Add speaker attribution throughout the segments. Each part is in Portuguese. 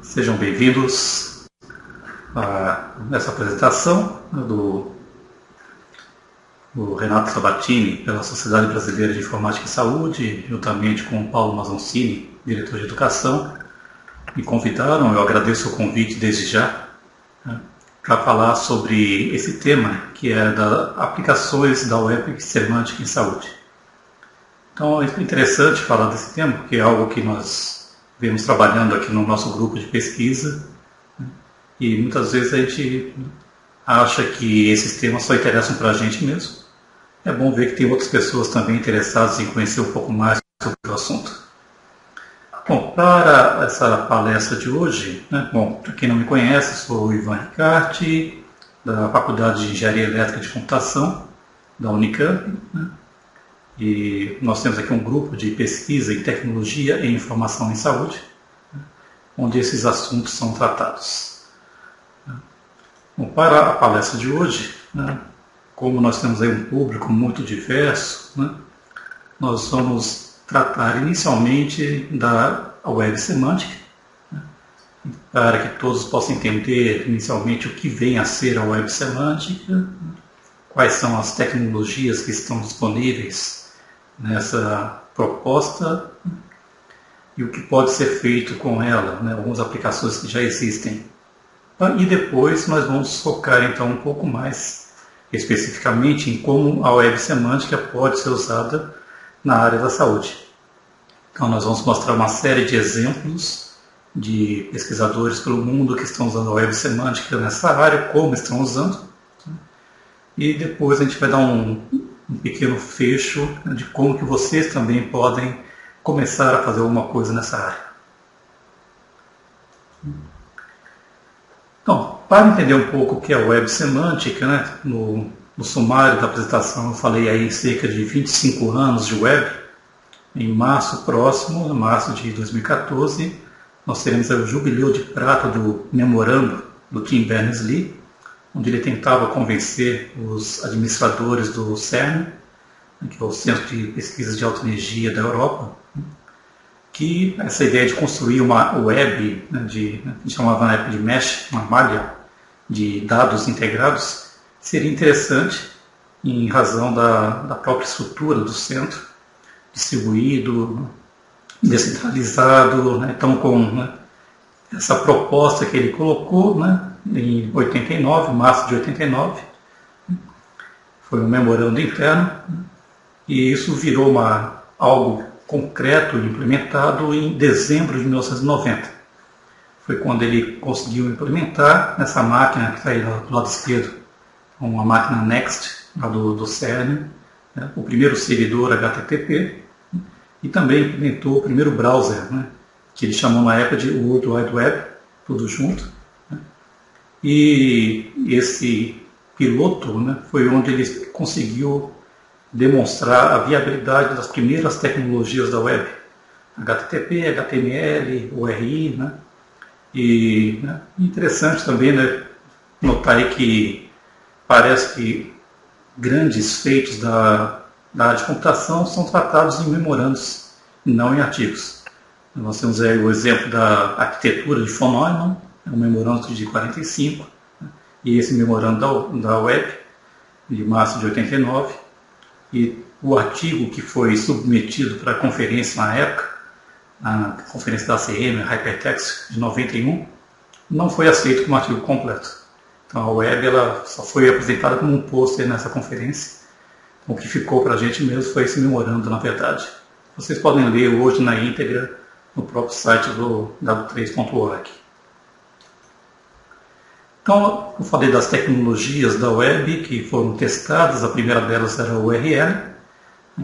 Speaker 1: Sejam bem-vindos a essa apresentação do Renato Sabatini, pela Sociedade Brasileira de Informática e Saúde, juntamente com o Paulo Mazoncini, diretor de Educação. Me convidaram, eu agradeço o convite desde já, para falar sobre esse tema, que é das aplicações da Web Semântica em Saúde. Então é interessante falar desse tema, porque é algo que nós vemos trabalhando aqui no nosso grupo de pesquisa, e muitas vezes a gente acha que esses temas só interessam para a gente mesmo. É bom ver que tem outras pessoas também interessadas em conhecer um pouco mais sobre o assunto. Bom, para essa palestra de hoje, para quem não me conhece, sou o Ivan Ricarte, da Faculdade de Engenharia Elétrica de Computação, da Unicamp, e nós temos aqui um grupo de pesquisa em tecnologia e informação em saúde, onde esses assuntos são tratados. Bom, para a palestra de hoje, como nós temos aí um público muito diverso, nós vamos tratar inicialmente da Web Semântica, para que todos possam entender inicialmente o que vem a ser a Web Semântica, quais são as tecnologias que estão disponíveis nessa proposta e o que pode ser feito com ela, algumas aplicações que já existem. E depois nós vamos focar então um pouco mais especificamente em como a Web Semântica pode ser usada na área da saúde. Então nós vamos mostrar uma série de exemplos de pesquisadores pelo mundo que estão usando a Web Semântica nessa área, como estão usando, e depois a gente vai dar um pequeno fecho de como que vocês também podem começar a fazer alguma coisa nessa área. Então, para entender um pouco o que é a Web Semântica, no sumário da apresentação eu falei aí cerca de 25 anos de web. Em março próximo, em março de 2014, nós teremos o jubileu de prata do memorando do Tim Berners-Lee, onde ele tentava convencer os administradores do CERN, que é o Centro de Pesquisas de Alta Energia da Europa, que essa ideia de construir uma web, a gente chamava na época de mesh, uma malha de dados integrados, seria interessante em razão da própria estrutura do centro, distribuído, descentralizado, então com essa proposta que ele colocou, em 89, março de 89, foi um memorando interno, e isso virou algo concreto e implementado em dezembro de 1990. Foi quando ele conseguiu implementar nessa máquina que está aí do lado esquerdo, uma máquina Next, lá do CERN, o primeiro servidor HTTP, e também implementou o primeiro browser, que ele chamou na época de World Wide Web, tudo junto. E esse piloto foi onde ele conseguiu demonstrar a viabilidade das primeiras tecnologias da web, HTTP, HTML, URI, e interessante também notar aí que parece que grandes feitos da área de computação são tratados em memorandos e não em artigos. Nós temos aí o exemplo da arquitetura de von Neumann, um memorando de 45, e esse memorando da web, de março de 89, e o artigo que foi submetido para a conferência na época, a conferência da ACM, Hypertext, de 91, não foi aceito como artigo completo. Então a web ela só foi apresentada como um pôster nessa conferência. Então, o que ficou para a gente mesmo foi esse memorando, na verdade. Vocês podem ler hoje na íntegra no próprio site do w3.org. Então, eu falei das tecnologias da web que foram testadas. A primeira delas era o URL,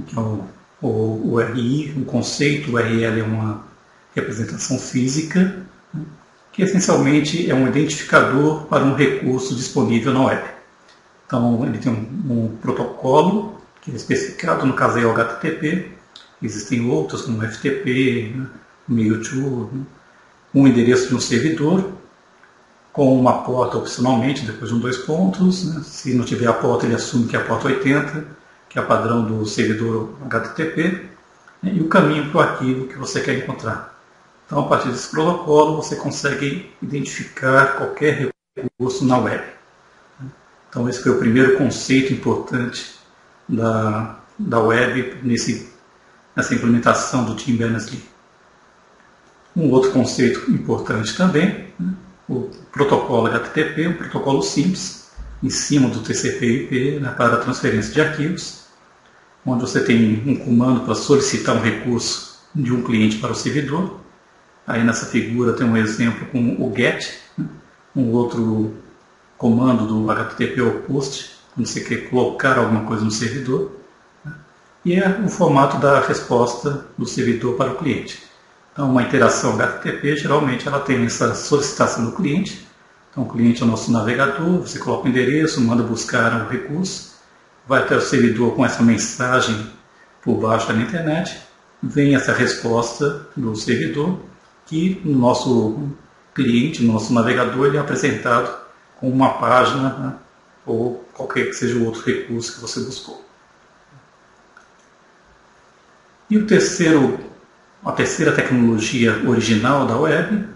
Speaker 1: que é o URI, o conceito. O URL é uma representação física, que essencialmente é um identificador para um recurso disponível na web. Então, ele tem um protocolo que é especificado, no caso é o HTTP. Existem outros, como o FTP, Mail.to, um endereço de um servidor, com uma porta opcionalmente, depois de 2 pontos. Se não tiver a porta, ele assume que é a porta 80, que é o padrão do servidor HTTP, e o caminho para o arquivo que você quer encontrar. Então, a partir desse protocolo, você consegue identificar qualquer recurso na web. Então, esse foi o primeiro conceito importante da web nessa implementação do Tim Berners-Lee. Um outro conceito importante também, o protocolo HTTP, um protocolo simples, em cima do TCP/IP, para transferência de arquivos, onde você tem um comando para solicitar um recurso de um cliente para o servidor. Aí nessa figura tem um exemplo com o GET, um outro comando do HTTP é o POST, quando você quer colocar alguma coisa no servidor. E é o formato da resposta do servidor para o cliente. Então, uma interação HTTP, geralmente, ela tem essa solicitação do cliente. Então, o cliente é o nosso navegador, você coloca o endereço, manda buscar o recurso, vai até o servidor com essa mensagem por baixo na internet, vem essa resposta do servidor, que no nosso cliente, no nosso navegador, ele é apresentado com uma página, ou qualquer que seja o outro recurso que você buscou. E a terceira tecnologia original da web,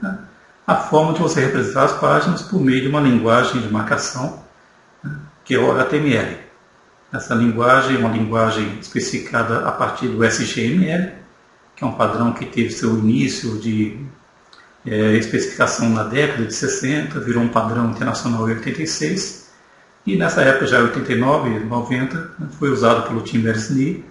Speaker 1: a forma de você representar as páginas por meio de uma linguagem de marcação, que é o HTML. Essa linguagem é uma linguagem especificada a partir do SGML, que é um padrão que teve seu início de especificação na década de 60, virou um padrão internacional em 86, e nessa época, já em 89 e 90, foi usado pelo Tim Berners-Lee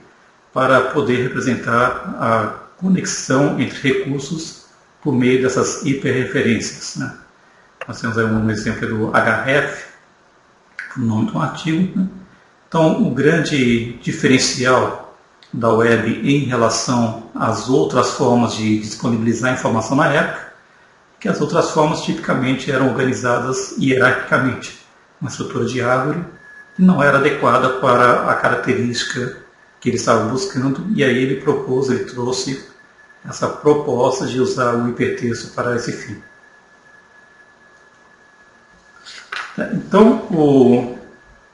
Speaker 1: para poder representar a conexão entre recursos por meio dessas hiperreferências. Nós temos aí um exemplo do href, o nome do artigo. Então, o grande diferencial da web em relação às outras formas de disponibilizar informação na época, é que as outras formas tipicamente eram organizadas hierarquicamente, uma estrutura de árvore que não era adequada para a característica que ele estava buscando, e aí ele trouxe essa proposta de usar o hipertexto para esse fim. Então,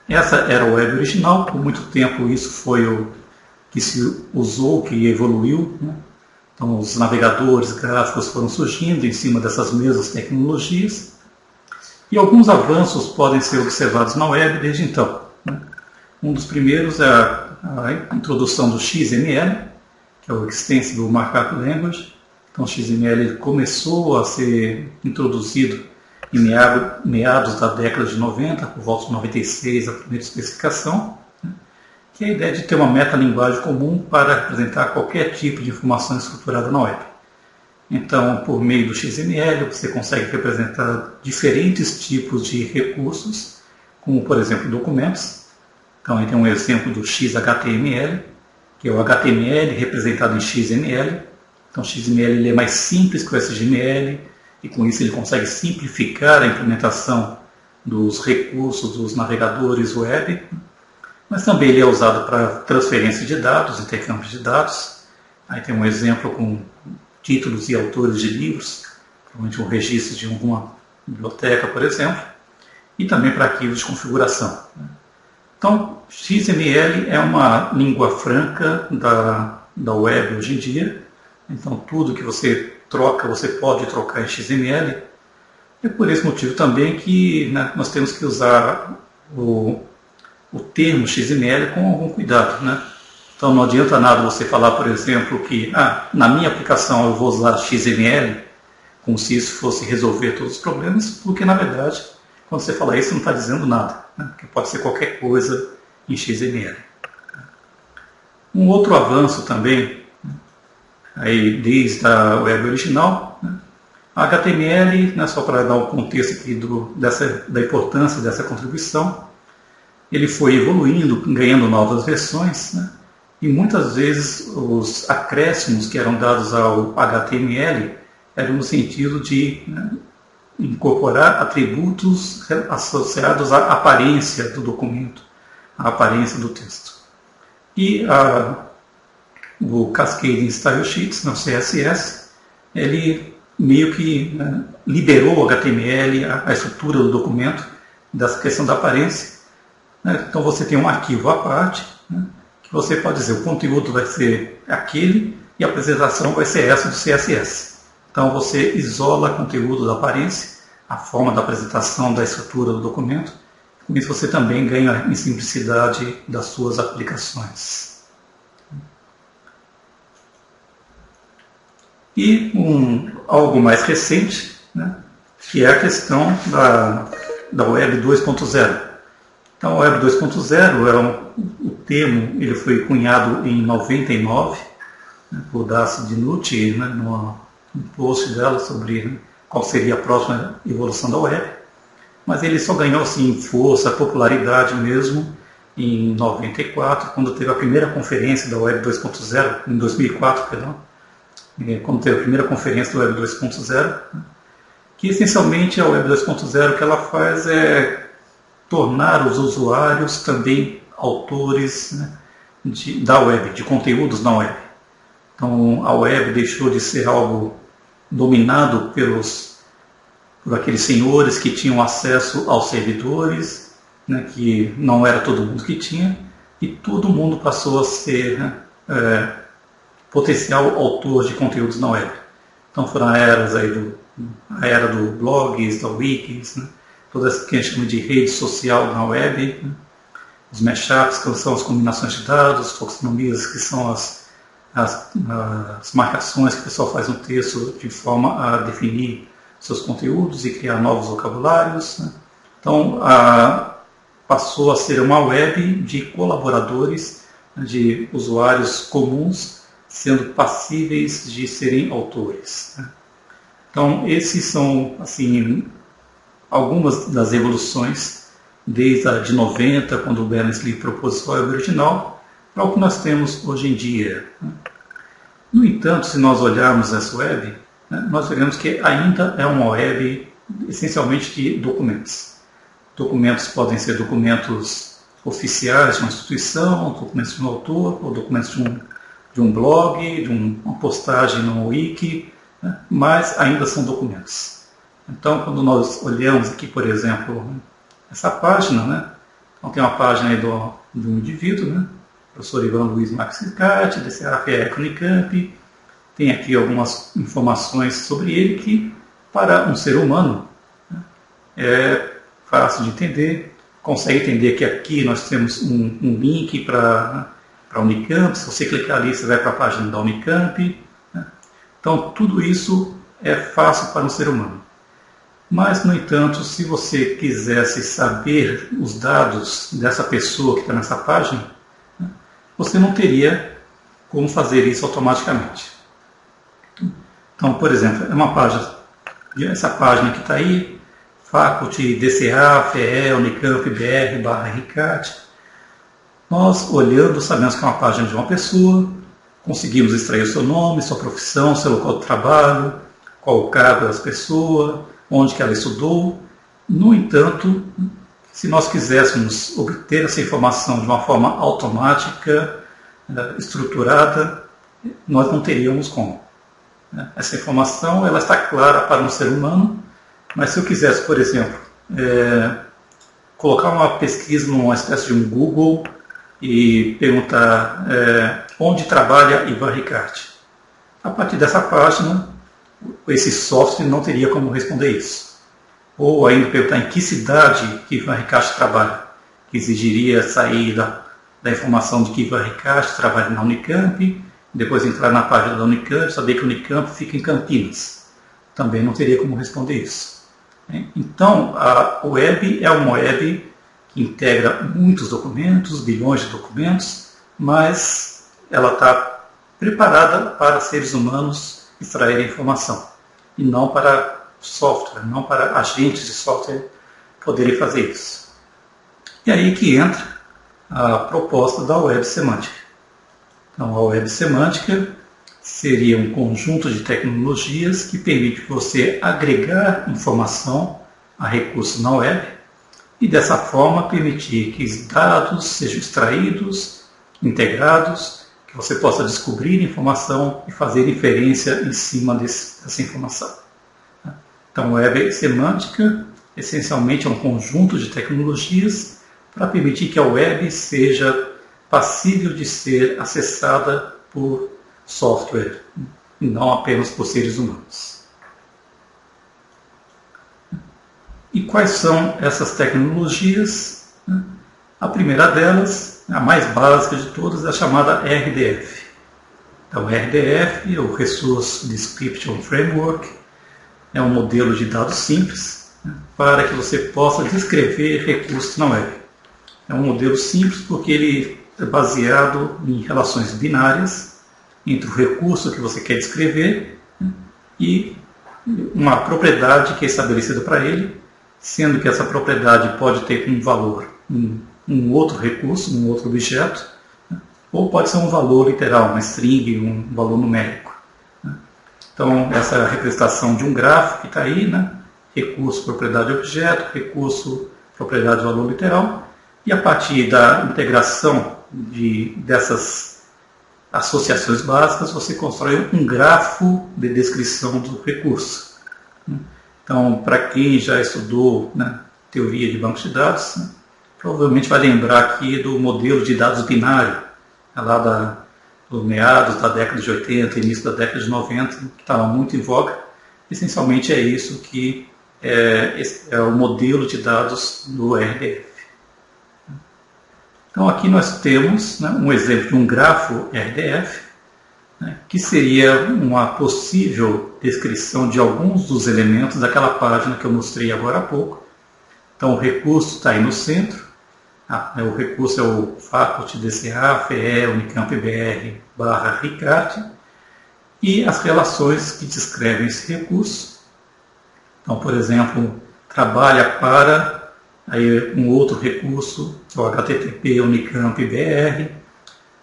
Speaker 1: essa era a web original, por muito tempo isso foi o que se usou, que evoluiu. Então, os navegadores gráficos foram surgindo em cima dessas mesmas tecnologias, e alguns avanços podem ser observados na web desde então. Um dos primeiros é a introdução do XML, que é o Extensible Markup Language. Então, o XML começou a ser introduzido em meados da década de 90, por volta de 96, a primeira especificação, que é a ideia de ter uma metalinguagem comum para representar qualquer tipo de informação estruturada na web. Então, por meio do XML, você consegue representar diferentes tipos de recursos, como, por exemplo, documentos. Então, aí tem um exemplo do XHTML, que é o HTML representado em XML. Então, o XML ele é mais simples que o SGML, e com isso ele consegue simplificar a implementação dos recursos dos navegadores web, mas também ele é usado para transferência de dados, intercâmbio de dados. Aí tem um exemplo com títulos e autores de livros, provavelmente um registro de alguma biblioteca, por exemplo, e também para arquivos de configuração. Então, XML é uma língua franca da web hoje em dia. Então, tudo que você troca, você pode trocar em XML. É por esse motivo também que nós temos que usar o termo XML com algum cuidado. Então, não adianta nada você falar, por exemplo, que na minha aplicação eu vou usar XML, como se isso fosse resolver todos os problemas, porque, na verdade, quando você fala isso, não está dizendo nada, porque pode ser qualquer coisa em XML. Um outro avanço também, aí desde a web original, a HTML, só para dar um contexto aqui da importância dessa contribuição, ele foi evoluindo, ganhando novas versões, e muitas vezes os acréscimos que eram dados ao HTML eram no sentido de incorporar atributos associados à aparência do documento, à aparência do texto. E o Cascading Style Sheets, no CSS, ele meio que liberou o HTML, a estrutura do documento, dessa questão da aparência. Então você tem um arquivo à parte, que você pode dizer o conteúdo vai ser aquele e a apresentação vai ser essa do CSS. Então você isola conteúdo da aparência, a forma da apresentação, da estrutura do documento. Com isso você também ganha em simplicidade das suas aplicações. E algo mais recente, né, que é a questão da Web 2.0. Então, a Web 2.0 o termo ele foi cunhado em 99, né, por Darcy DiNucci, né, num post dela sobre, né, qual seria a próxima evolução da web. Mas ele só ganhou assim, força, popularidade mesmo em 94, quando teve a primeira conferência da Web 2.0, em 2004, perdão, quando teve a primeira conferência da Web 2.0, né, que essencialmente a Web 2.0 que ela faz é tornar os usuários também autores, né, da web, de conteúdos na web. Então a web deixou de ser algo dominado por aqueles senhores que tinham acesso aos servidores, né, que não era todo mundo que tinha, e todo mundo passou a ser, né, potencial autor de conteúdos na web. Então foram a era do blogs, da wikis, né, toda essa que a gente chama de rede social na web, né, os mashups, que são as combinações de dados, taxonomias, que são as marcações que o pessoal faz no texto de forma a definir seus conteúdos e criar novos vocabulários, né. Então, passou a ser uma web de colaboradores, né, de usuários comuns, sendo passíveis de serem autores, né. Então, esses são assim, algumas das evoluções, desde a de 90, quando o Berners-Lee propôs a web original, para o que nós temos hoje em dia, né. No entanto, se nós olharmos essa web, né, nós veremos que ainda é uma web essencialmente de documentos. Documentos podem ser documentos oficiais de uma instituição, documentos de um autor, ou documentos de um blog, de uma postagem no wiki, né, mas ainda são documentos. Então, quando nós olhamos aqui, por exemplo, essa página, né, então tem uma página aí do indivíduo, né, professor Ivan Luiz Maxicati, DCA-FE Unicamp, tem aqui algumas informações sobre ele que, para um ser humano, né, é fácil de entender, consegue entender que aqui nós temos um link para a Unicamp, se você clicar ali você vai para a página da Unicamp, né. Então tudo isso é fácil para um ser humano. Mas, no entanto, se você quisesse saber os dados dessa pessoa que está nessa página, né, você não teria como fazer isso automaticamente. Então, por exemplo, é uma página, essa página que está aí, Faculty, DCA, FE, Unicamp, BR/RICAT. Nós, olhando, sabemos que é uma página de uma pessoa, conseguimos extrair o seu nome, sua profissão, seu local de trabalho, qual o cargo dessa pessoa, onde que ela estudou. No entanto, se nós quiséssemos obter essa informação de uma forma automática, estruturada, nós não teríamos como. Essa informação ela está clara para um ser humano, mas se eu quisesse, por exemplo, colocar uma pesquisa numa espécie de um Google e perguntar onde trabalha Ivan Ricarte, a partir dessa página, esse software não teria como responder isso. Ou ainda perguntar em que cidade que Ivan Ricarte trabalha, que exigiria sair da informação de que Ivan Ricarte trabalha na Unicamp, depois entrar na página da Unicamp, saber que a Unicamp fica em Campinas. Também não teria como responder isso. Então, a web é uma web que integra muitos documentos, bilhões de documentos, mas ela está preparada para seres humanos extrair informação, e não para software, não para agentes de software poderem fazer isso. E aí que entra a proposta da web semântica. Então, a web semântica seria um conjunto de tecnologias que permite você agregar informação a recursos na web e, dessa forma, permitir que os dados sejam extraídos, integrados, que você possa descobrir informação e fazer inferência em cima dessa informação. Então, a web semântica, essencialmente, é um conjunto de tecnologias para permitir que a web seja passível de ser acessada por software, e não apenas por seres humanos. quais são essas tecnologias? A primeira delas, a mais básica de todas, é a chamada RDF. Então, RDF, o Resource Description Framework, é um modelo de dados simples, para que você possa descrever recursos na web. É um modelo simples porque ele é baseado em relações binárias entre o recurso que você quer descrever e uma propriedade que é estabelecida para ele, sendo que essa propriedade pode ter um valor um outro recurso, um outro objeto, ou pode ser um valor literal, uma string, um valor numérico. Então, essa é a representação de um grafo que está aí, recurso, propriedade, objeto, recurso, propriedade, valor literal, e a partir da integração dessas associações básicas, você constrói um grafo de descrição do recurso. Então, para quem já estudou teoria de bancos de dados, provavelmente vai lembrar aqui do modelo de dados binário, lá do meados da década de 80, início da década de 90, que estava muito em voga. Essencialmente é isso que é o modelo de dados do RDF. Então aqui nós temos um exemplo de um grafo RDF, que seria uma possível descrição de alguns dos elementos daquela página que eu mostrei agora há pouco. Então o recurso está aí no centro. O recurso é o Faculty DCA, FE, Unicamp BR /Ricard, e as relações que descrevem esse recurso. Então, por exemplo, trabalha para um outro recurso, que é o HTTP Unicamp BR.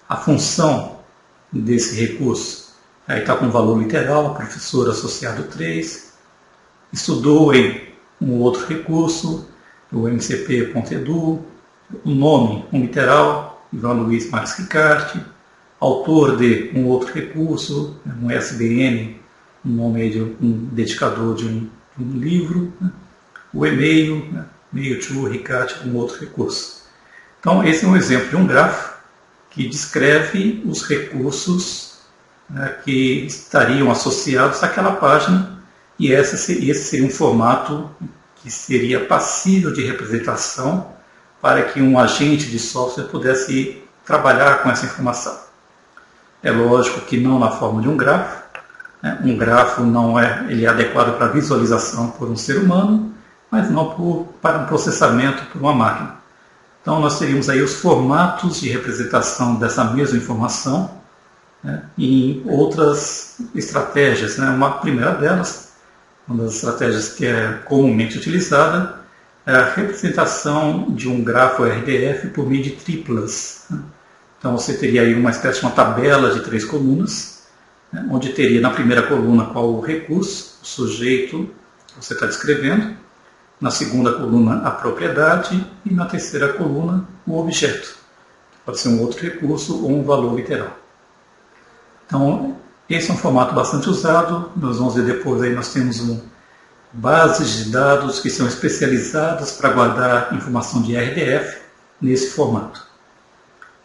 Speaker 1: A função desse recurso aí está com valor literal, professor associado 3. Estudou em um outro recurso, o MCP.edu. O nome, um literal, Ivan Luiz Marques Ricard. Autor de um outro recurso, um SBN, um nome de um dedicador de um livro. O e-mail, mail to Ricard, um outro recurso. Então, esse é um exemplo de um grafo que descreve os recursos que estariam associados àquela página, e esse seria um formato que seria passível de representação para que um agente de software pudesse trabalhar com essa informação. É lógico que não na forma de um grafo. Um grafo ele é adequado para visualização por um ser humano, mas não para um processamento por uma máquina. Então nós teríamos aí os formatos de representação dessa mesma informação em outras estratégias. Uma primeira delas, uma das estratégias que é comumente utilizada, é a representação de um grafo RDF por meio de triplas. Então você teria aí uma espécie de uma tabela de 3 colunas, onde teria na primeira coluna qual o recurso, o sujeito que você está descrevendo, na segunda coluna a propriedade e na terceira coluna o objeto, que pode ser um outro recurso ou um valor literal. Então esse é um formato bastante usado. Nós vamos ver depois, aí nós temos bases de dados que são especializadas para guardar informação de RDF nesse formato.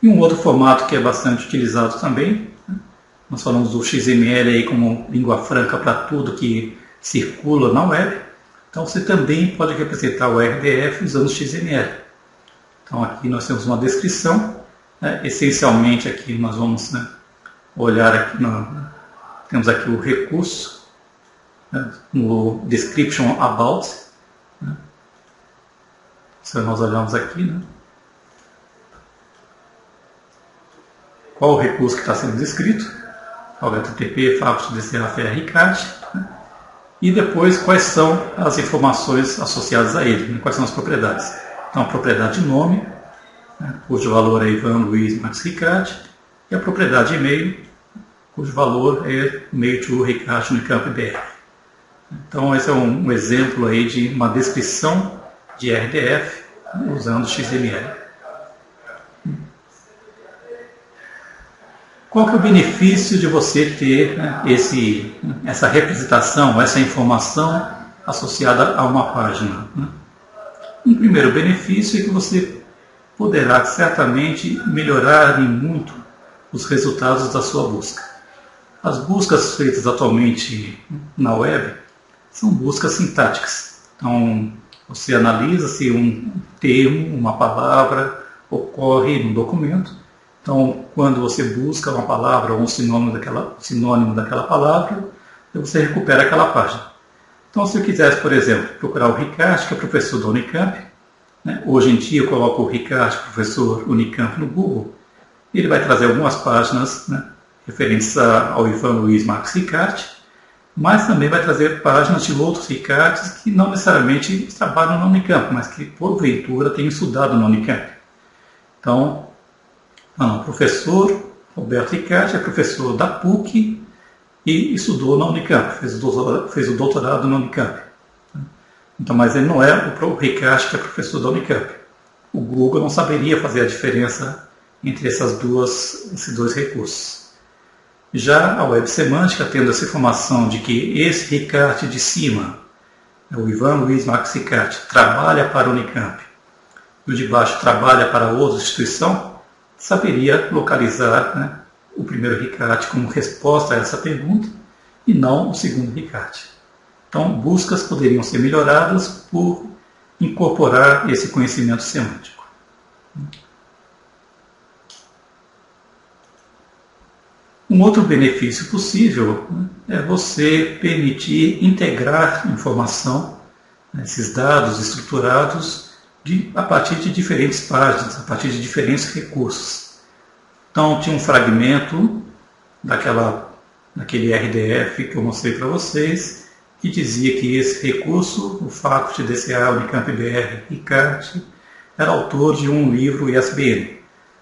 Speaker 1: E um outro formato que é bastante utilizado também, nós falamos do XML aí como língua franca para tudo que circula na web. Então você também pode representar o RDF usando o XML. Então aqui nós temos uma descrição. Essencialmente aqui nós vamos olhar aqui, temos aqui o recurso, no Description About. Se nós olharmos aqui, qual o recurso que está sendo descrito, HTTP, Faculty DCA, FE, Ricard, e depois quais são as informações associadas a ele, quais são as propriedades. Então a propriedade de nome, cujo valor é Ivan Luiz Marques Ricard, e a propriedade e-mail, cujo valor é mail to Ricard Unicamp BR. Então esse é um exemplo aí de uma descrição de RDF usando XML. Qual que é o benefício de você ter essa representação, essa informação associada a uma página? Um primeiro benefício é que você poderá certamente melhorar em muito os resultados da sua busca. As buscas feitas atualmente na web são buscas sintáticas. Então, Você analisa se um termo, uma palavra ocorre no documento. Então, quando você busca uma palavra ou um sinônimo daquela palavra, você recupera aquela página. Então, se eu quisesse, por exemplo, procurar o Ricardo, que é professor da Unicamp, né? Hoje em dia eu coloco o Ricardo, professor Unicamp, no Google, e ele vai trazer algumas páginas, né, referentes ao Ivan Luiz Marques Ricarte, mas também vai trazer páginas de outros Ricartes que não necessariamente trabalham na Unicamp, mas que porventura têm estudado na Unicamp. Então, o professor Roberto Ricarte é professor da PUC e estudou na Unicamp, fez o doutorado na Unicamp. Então, mas ele não é o Ricarte que é professor da Unicamp. O Google não saberia fazer a diferença entre esses dois recursos. Já a Web Semântica, tendo essa informação de que esse Ricarte de cima, o Ivan Luiz Marques Ricarte, trabalha para a Unicamp, e o de baixo trabalha para outra instituição, saberia localizar, né, o primeiro Ricarte como resposta a essa pergunta e não o segundo Ricarte. Então, buscas poderiam ser melhoradas por incorporar esse conhecimento semântico. Um outro benefício possível, né, é você permitir integrar informação, né, esses dados estruturados, a partir de diferentes páginas, a partir de diferentes recursos. Então, tinha um fragmento daquele RDF que eu mostrei para vocês, que dizia que esse recurso, o Faculty DCA Unicamp BR Ricarte, era autor de um livro ISBN.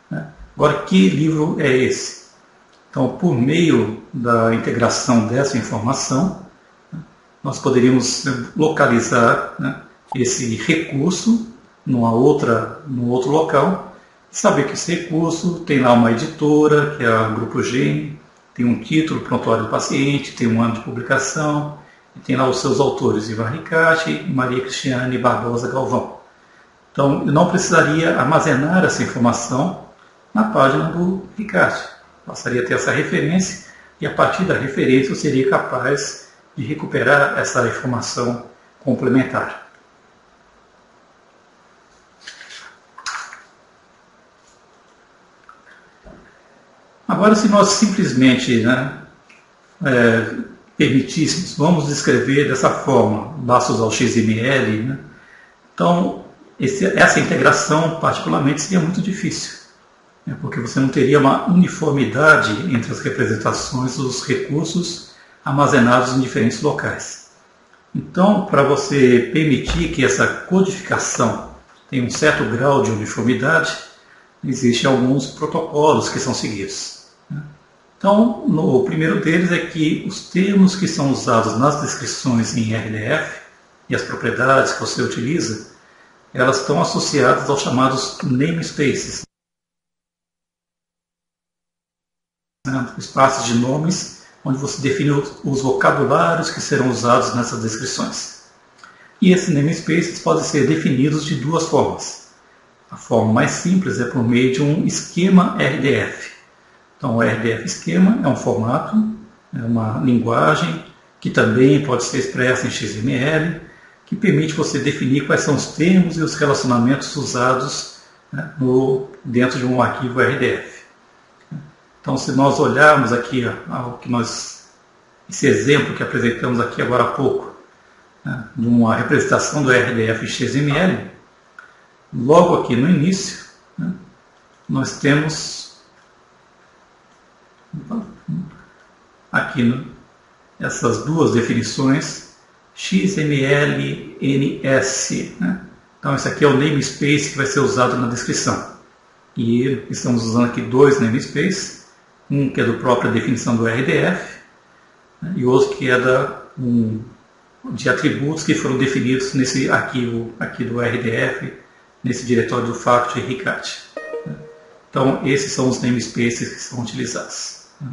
Speaker 1: Né? Agora, que livro é esse? Então, por meio da integração dessa informação, nós poderíamos localizar, né, esse recurso num outro local, saber que esse recurso tem lá uma editora, que é a Grupo Gene, tem um título, prontuário do paciente, tem um ano de publicação, e tem lá os seus autores, Ivan Ricarte e Maria Cristiane Barbosa Galvão. Então, eu não precisaria armazenar essa informação na página do Ricarte. Passaria a ter essa referência e, a partir da referência, eu seria capaz de recuperar essa informação complementar. Agora, se nós simplesmente, né, permitíssemos, vamos descrever dessa forma, basta usar o XML, né, então essa integração, particularmente, seria muito difícil. Porque você não teria uma uniformidade entre as representações dos recursos armazenados em diferentes locais. Então, para você permitir que essa codificação tenha um certo grau de uniformidade, existem alguns protocolos que são seguidos. Então, o primeiro deles é que os termos que são usados nas descrições em RDF e as propriedades que você utiliza, elas estão associadas aos chamados namespaces. Espaços de nomes, onde você define os vocabulários que serão usados nessas descrições. E esses namespaces podem ser definidos de duas formas. A forma mais simples é por meio de um esquema RDF. Então, o RDF esquema é um formato, é uma linguagem que também pode ser expressa em XML, que permite você definir quais são os termos e os relacionamentos usados, né, dentro de um arquivo RDF. Então, se nós olharmos aqui esse exemplo que apresentamos aqui agora há pouco, né, de uma representação do RDF XML, logo aqui no início, né, nós temos aqui essas duas definições, XML, NS. Né? Então, esse aqui é o namespace que vai ser usado na descrição. E estamos usando aqui dois namespaces. Um que é da própria definição do RDF, né, e outro que é de atributos que foram definidos nesse arquivo aqui do RDF, nesse diretório do Faculty Ricarte. Né. Então, esses são os namespaces que são utilizados. Né.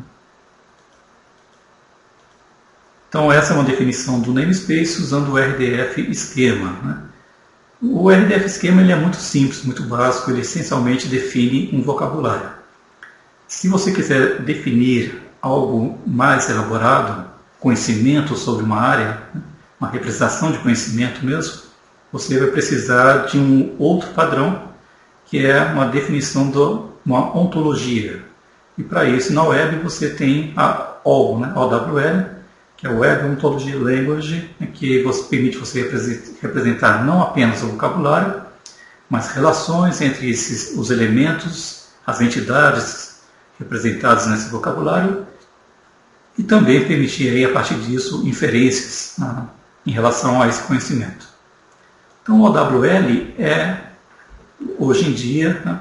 Speaker 1: Então, essa é uma definição do namespace usando o RDF esquema. Né. O RDF esquema ele é muito simples, muito básico, ele essencialmente define um vocabulário. Se você quiser definir algo mais elaborado, conhecimento sobre uma área, uma representação de conhecimento mesmo, você vai precisar de um outro padrão, que é uma definição de uma ontologia. E para isso, na web, você tem a OWL, né? OWL, que é o Web Ontology Language, que permite você representar não apenas o vocabulário, mas relações entre os elementos, as entidades representadas nesse vocabulário, e também permitir aí, a partir disso, inferências em relação a esse conhecimento. Então, o OWL é, hoje em dia, né,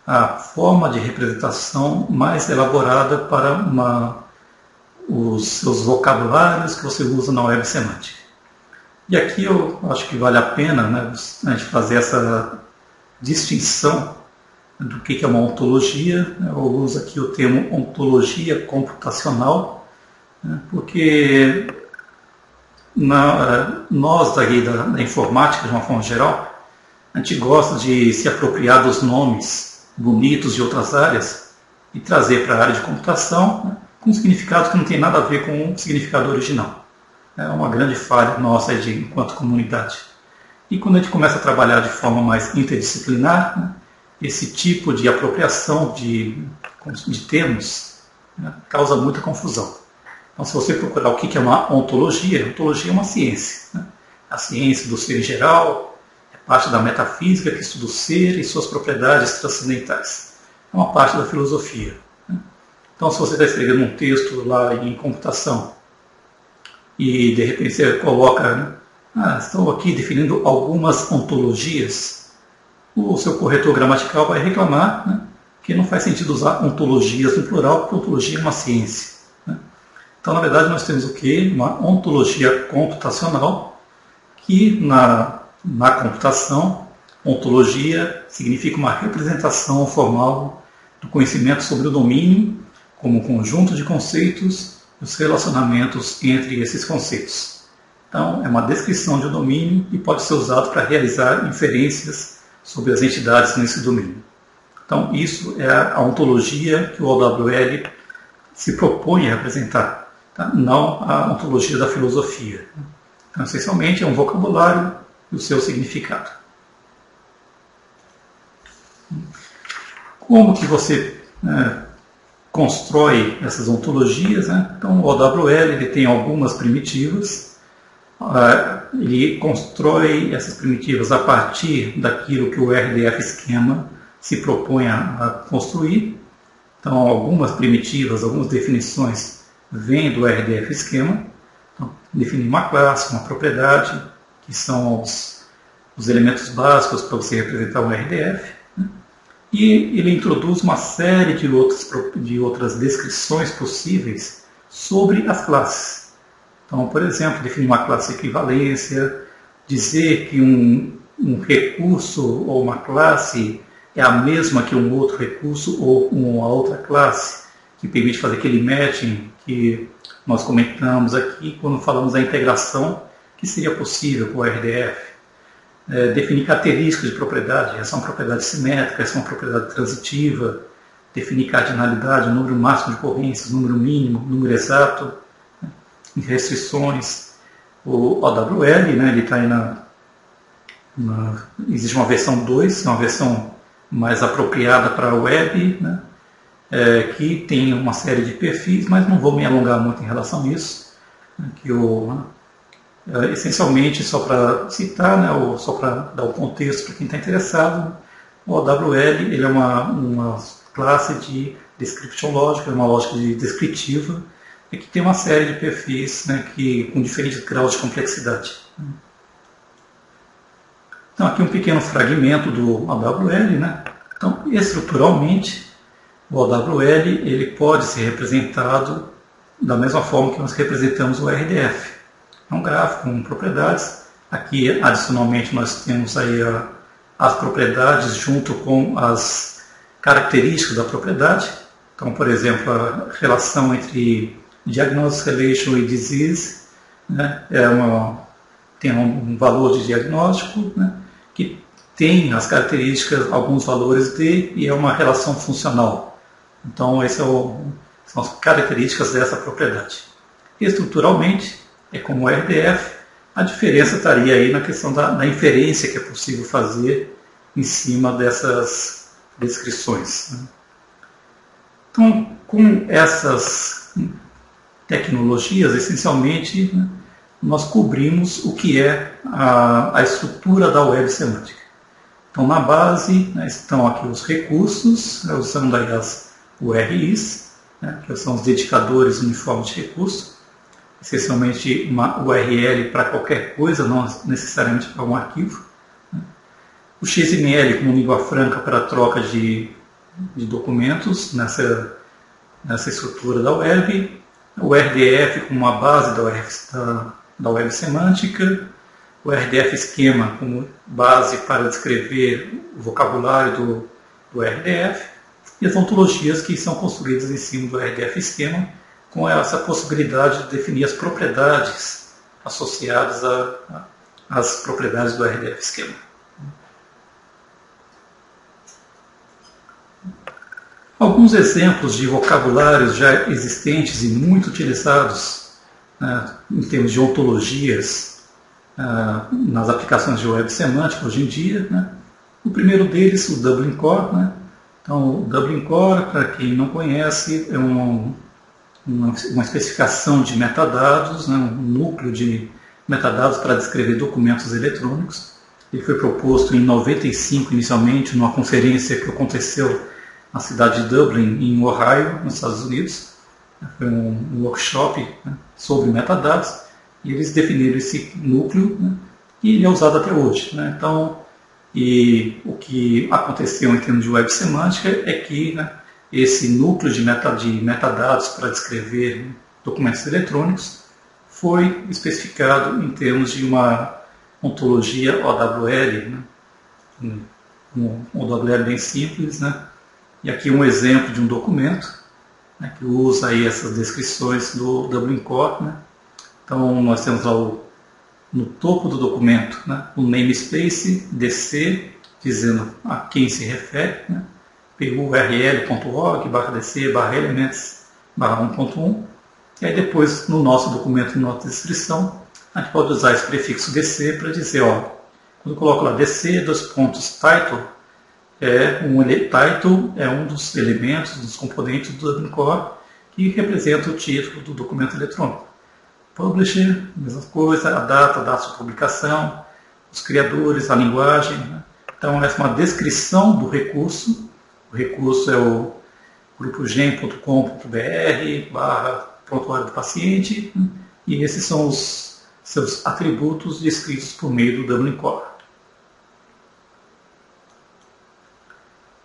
Speaker 1: a forma de representação mais elaborada para os seus vocabulários que você usa na web semântica. E aqui eu acho que vale a pena, né, a gente fazer essa distinção do que é uma ontologia. Eu uso aqui o termo ontologia computacional, né, porque nós daqui da informática, de uma forma geral, a gente gosta de se apropriar dos nomes bonitos de outras áreas e trazer para a área de computação, né, com um significado que não tem nada a ver com o significado original. É uma grande falha nossa enquanto comunidade. E quando a gente começa a trabalhar de forma mais interdisciplinar, né, esse tipo de apropriação de termos, né, causa muita confusão. Então, se você procurar o que é uma ontologia, ontologia é uma ciência, né? A ciência do ser em geral, é parte da metafísica que estuda o ser e suas propriedades transcendentais. É uma parte da filosofia. Então, se você está escrevendo um texto lá em computação e, de repente, você coloca, né, estou aqui definindo algumas ontologias, o seu corretor gramatical vai reclamar, né, que não faz sentido usar ontologias no plural, porque ontologia é uma ciência. Né? Então, na verdade, nós temos o quê? Uma ontologia computacional, que na computação, ontologia significa uma representação formal do conhecimento sobre o domínio, como conjunto de conceitos e os relacionamentos entre esses conceitos. Então, é uma descrição de um domínio e pode ser usado para realizar inferências sobre as entidades nesse domínio. Então, isso é a ontologia que o OWL se propõe a representar, tá? Não a ontologia da filosofia. Então, essencialmente, é um vocabulário e o seu significado. Como que você constrói essas ontologias, né? Então, o OWL ele tem algumas primitivas. Ele constrói essas primitivas a partir daquilo que o RDF Schema se propõe a construir. Então, algumas primitivas, algumas definições vêm do RDF Schema. Então, definir uma classe, uma propriedade, que são os elementos básicos para você representar um RDF. E ele introduz uma série de outras descrições possíveis sobre as classes. Então, por exemplo, definir uma classe de equivalência, dizer que um recurso ou uma classe é a mesma que um outro recurso ou uma outra classe, que permite fazer aquele matching que nós comentamos aqui quando falamos da integração que seria possível com o RDF. Definir características de propriedade, essa é uma propriedade simétrica, essa é uma propriedade transitiva, definir cardinalidade, o número máximo de ocorrências, número mínimo, número exato, né? Restrições. O OWL, né, ele está aí existe uma versão 2, uma versão mais apropriada para a web, né, que tem uma série de perfis, mas não vou me alongar muito em relação a isso, né, essencialmente, só para citar, né, ou só para dar o contexto para quem está interessado, o OWL ele é uma classe de description logic, uma lógica descritiva, e que tem uma série de perfis, né, com diferentes graus de complexidade. Então, aqui um pequeno fragmento do OWL. Né? Então, estruturalmente, o OWL ele pode ser representado da mesma forma que nós representamos o RDF. É um gráfico com propriedades. Aqui, adicionalmente, nós temos aí as propriedades junto com as características da propriedade. Então, por exemplo, a relação entre diagnosis relation e disease, né, tem um valor de diagnóstico, né, que tem as características, alguns valores de, e é uma relação funcional. Então, essas são as características dessa propriedade. Estruturalmente, é como o RDF, A diferença estaria aí na questão da inferência que é possível fazer em cima dessas descrições. Então, com essas tecnologias, essencialmente, nós cobrimos o que é a estrutura da web semântica. Então, na base, estão aqui os recursos, usando aí as URIs, que são os dedicadores uniformes de recurso, essencialmente uma URL para qualquer coisa, não necessariamente para um arquivo. O XML como língua franca para a troca de documentos nessa estrutura da web, o RDF como uma base da web semântica, o RDF esquema como base para descrever o vocabulário do RDF, e as ontologias que são construídas em cima do RDF esquema, com essa possibilidade de definir as propriedades associadas às propriedades do RDF esquema. Alguns exemplos de vocabulários já existentes e muito utilizados em termos de ontologias nas aplicações de web semântica hoje em dia. O primeiro deles, o Dublin Core. Então, o Dublin Core, para quem não conhece, é uma especificação de metadados, um núcleo de metadados para descrever documentos eletrônicos. Ele foi proposto em 95 inicialmente, numa conferência que aconteceu na cidade de Dublin, em Ohio, nos Estados Unidos. Foi um workshop sobre metadados, e eles definiram esse núcleo, e ele é usado até hoje. Então, e o que aconteceu em termos de web semântica é que esse núcleo de metadados para descrever documentos eletrônicos foi especificado em termos de uma ontologia OWL, um OWL bem simples, E aqui um exemplo de um documento que usa aí essas descrições do Dublin Core. Então nós temos lá no topo do documento o namespace DC, dizendo a quem se refere, purl.org/dc/elements/1.1, e aí depois no nosso documento, na nossa descrição, a gente pode usar esse prefixo DC para dizer, quando eu coloco lá DC, title, title é um dos elementos, dos componentes do Dublin Core que representa o título do documento eletrônico. Publisher, mesma coisa, a data de publicação, os criadores, a linguagem. Então, essa é uma descrição do recurso. O recurso é o grupogen.com.br/prontuário do paciente, e esses são os seus atributos descritos por meio do Dublin Core.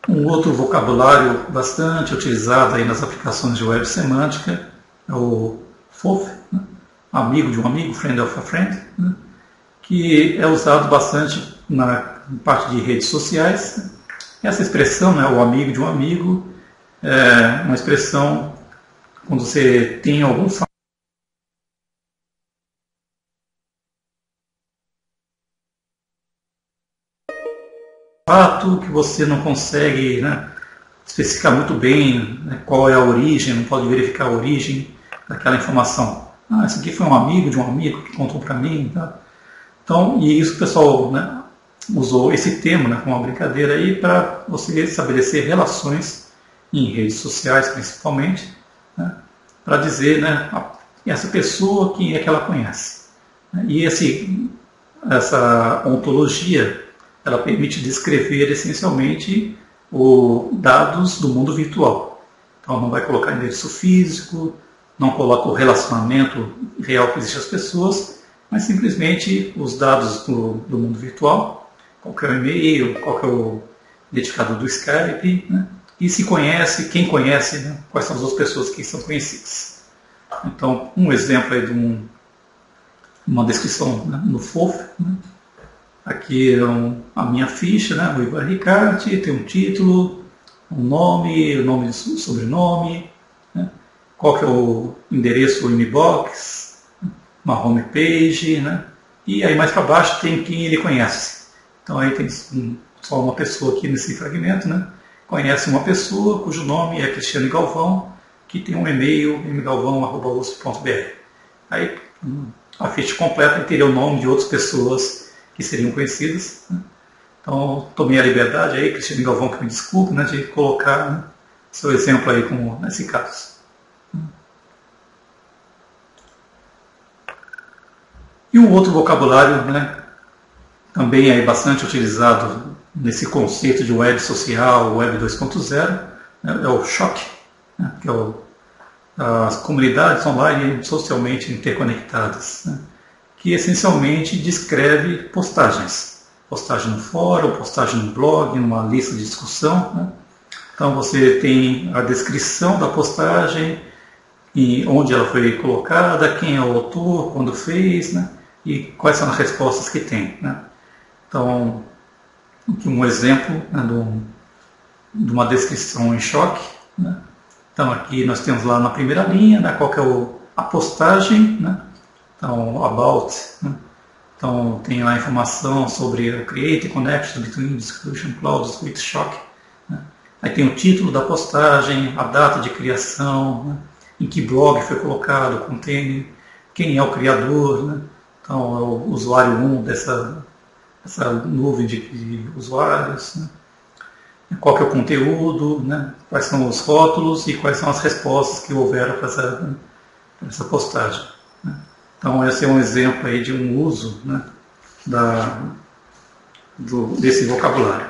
Speaker 1: Um outro vocabulário bastante utilizado aí nas aplicações de web semântica é o FOF, amigo de um amigo, friend of a friend, que é usado bastante na parte de redes sociais. Essa expressão, o amigo de um amigo, é uma expressão quando você tem algum fato que você não consegue especificar muito bem qual é a origem, não pode verificar a origem daquela informação. Esse aqui foi um amigo de um amigo que contou para mim. Então, e isso o pessoal usou esse termo como uma brincadeira aí para você estabelecer relações em redes sociais, principalmente, para dizer essa pessoa, quem é que ela conhece. E essa ontologia, ela permite descrever essencialmente os dados do mundo virtual. Então não vai colocar endereço físico, não coloca o relacionamento real que existe às pessoas, mas simplesmente os dados do mundo virtual, qual que é o e-mail, qual que é o identificador do Skype, e se conhece, quem conhece, quais são as outras pessoas que são conhecidas. Então, um exemplo aí de uma descrição no FOF. Aqui é a minha ficha, o Ivan Ricarte, tem um título, um nome, o nome e sobrenome, qual que é o endereço, o inbox, uma homepage, e aí mais para baixo tem quem ele conhece. Então aí tem só uma pessoa aqui nesse fragmento, conhece uma pessoa cujo nome é Cristiane Galvão, que tem um e-mail mgalvão@usp.br. Aí a ficha completa e teria o nome de outras pessoas que seriam conhecidas. Então, tomei a liberdade aí, Cristiane Galvão, que me desculpe, de colocar seu exemplo aí como nesse caso. E um outro vocabulário, também é bastante utilizado nesse conceito de web social, web 2.0, é o SHOC, que é as comunidades online socialmente interconectadas, que essencialmente descreve postagens. Postagem no fórum, postagem no blog, numa lista de discussão. Então você tem a descrição da postagem, e onde ela foi colocada, quem é o autor, quando fez, e quais são as respostas que tem. Então, aqui um exemplo de uma descrição em SHOC. Então aqui nós temos lá na primeira linha qual que é a postagem, então about, então tem lá a informação sobre o create connection between discussion clouds with SHOC. Aí tem o título da postagem, a data de criação, em que blog foi colocado o container, quem é o criador, então é o usuário 1 dessa nuvem de usuários, qual que é o conteúdo, quais são os rótulos e quais são as respostas que houveram para essa postagem. Então esse é um exemplo aí de um uso desse vocabulário.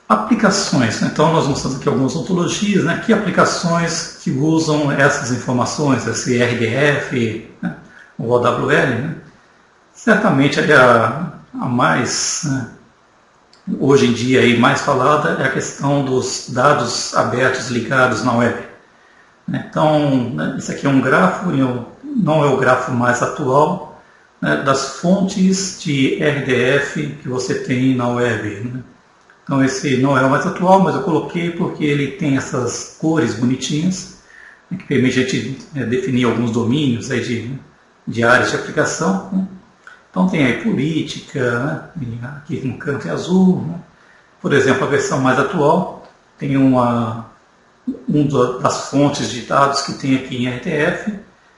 Speaker 1: Aplicações. Então nós mostramos aqui algumas ontologias, que aplicações que usam essas informações, esse RDF, o OWL. Certamente a mais, hoje em dia, aí, mais falada é a questão dos dados abertos ligados na web. Então, isso aqui é um grafo, não é o grafo mais atual, das fontes de RDF que você tem na web. Então, esse não é o mais atual, mas eu coloquei porque ele tem essas cores bonitinhas, que permite a gente definir alguns domínios aí de áreas de aplicação. Então tem aí política, aqui no canto é azul. Por exemplo, a versão mais atual tem das fontes de dados que tem aqui em RDF,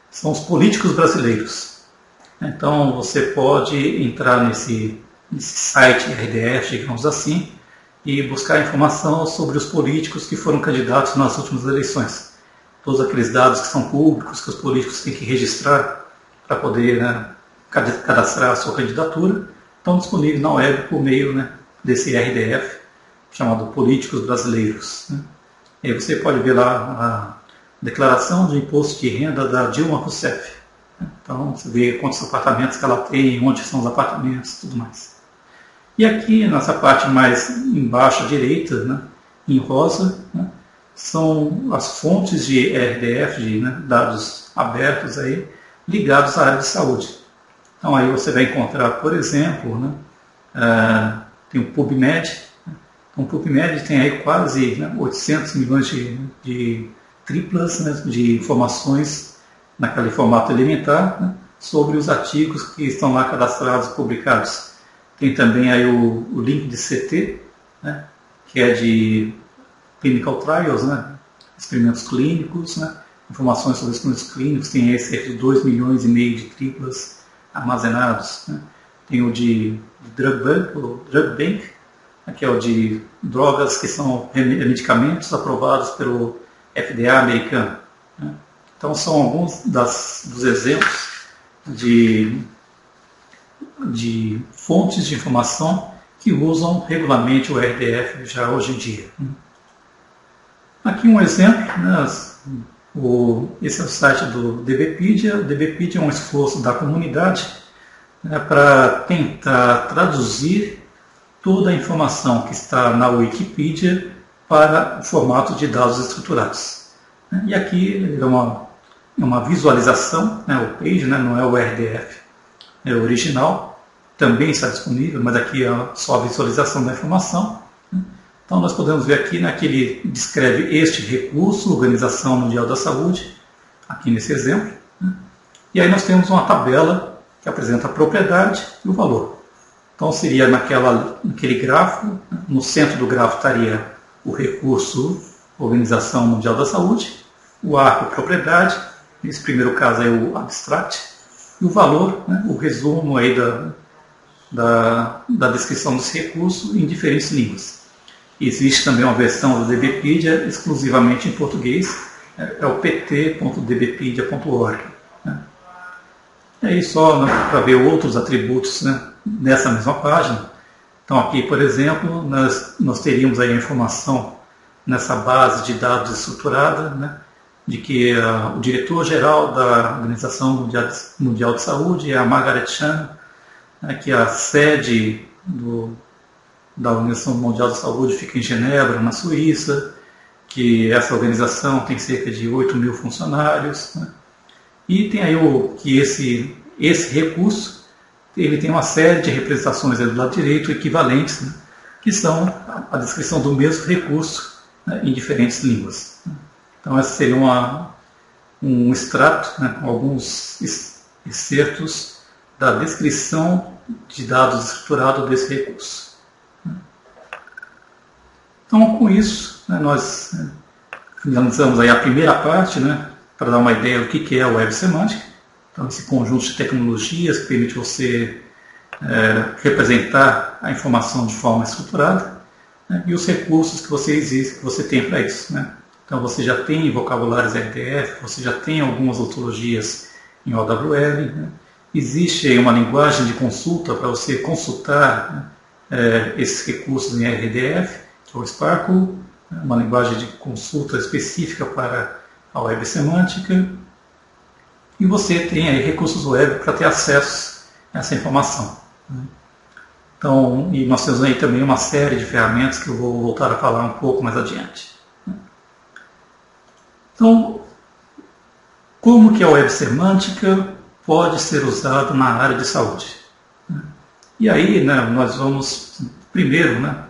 Speaker 1: são os políticos brasileiros. Então você pode entrar nesse site RDF, digamos assim, e buscar informação sobre os políticos que foram candidatos nas últimas eleições. Todos aqueles dados que são públicos, que os políticos têm que registrar para poder cadastrar a sua candidatura, estão disponíveis na web por meio desse RDF, chamado Políticos Brasileiros. E aí você pode ver lá a declaração de imposto de renda da Dilma Rousseff. Então você vê quantos apartamentos que ela tem, onde são os apartamentos e tudo mais. E aqui, nessa parte mais embaixo à direita, em rosa, são as fontes de RDF, de dados abertos aí, ligados à área de saúde. Então aí você vai encontrar, por exemplo, tem o PubMed. Então o PubMed tem aí quase 800 milhões de triplas de informações naquele formato elementar sobre os artigos que estão lá cadastrados e publicados. Tem também aí o link de CT, que é de Clinical Trials, experimentos clínicos, informações sobre experimentos clínicos, tem aí cerca de 2,5 milhões de triplas armazenados. Tem o de Drug Bank, que é o de drogas que são medicamentos aprovados pelo FDA americano. Então são alguns dos exemplos de fontes de informação que usam regularmente o RDF já hoje em dia. Aqui um exemplo, esse é o site do DBpedia. O DBpedia é um esforço da comunidade para tentar traduzir toda a informação que está na Wikipedia para o formato de dados estruturados. E aqui é uma visualização, o page, não é o RDF, é o original, também está disponível, mas aqui é só a visualização da informação. Então nós podemos ver aqui que ele descreve este recurso, Organização Mundial da Saúde, aqui nesse exemplo. E aí nós temos uma tabela que apresenta a propriedade e o valor. Então seria naquele grafo, no centro do grafo estaria o recurso Organização Mundial da Saúde, o arco propriedade, nesse primeiro caso é o abstract, e o valor, né, o resumo aí da descrição desse recurso em diferentes línguas. Existe também uma versão do DBpedia exclusivamente em português, é o pt.dbpedia.org. Né. E aí só, né, para ver outros atributos, né, nessa mesma página. Então aqui, por exemplo, nós teríamos aí a informação nessa base de dados estruturada, né, de que o diretor-geral da Organização Mundial de Saúde é a Margaret Chan, né, que a sede da Organização Mundial de Saúde fica em Genebra, na Suíça, que essa organização tem cerca de 8 mil funcionários, né, e tem aí que esse recurso ele tem uma série de representações do lado direito equivalentes, né, que são a descrição do mesmo recurso, né, em diferentes línguas. Então, esse seria um extrato, né, com alguns excertos da descrição de dados estruturados desse recurso. Então, com isso, né, nós finalizamos aí a primeira parte, né, para dar uma ideia do que é a Web Semântica. Então, esse conjunto de tecnologias que permite você representar a informação de forma estruturada, né, e os recursos que você tem para isso. Né? Então, você já tem vocabulários RDF, você já tem algumas ontologias em OWL, né? Existe aí uma linguagem de consulta para você consultar, né, esses recursos em RDF, que é o Sparkle, né, uma linguagem de consulta específica para a Web Semântica, e você tem aí recursos web para ter acesso a essa informação. Né? Então, e nós temos aí também uma série de ferramentas que eu vou voltar a falar um pouco mais adiante. Então, como que a Web Semântica pode ser usada na área de saúde? E aí, né, nós vamos, primeiro, né,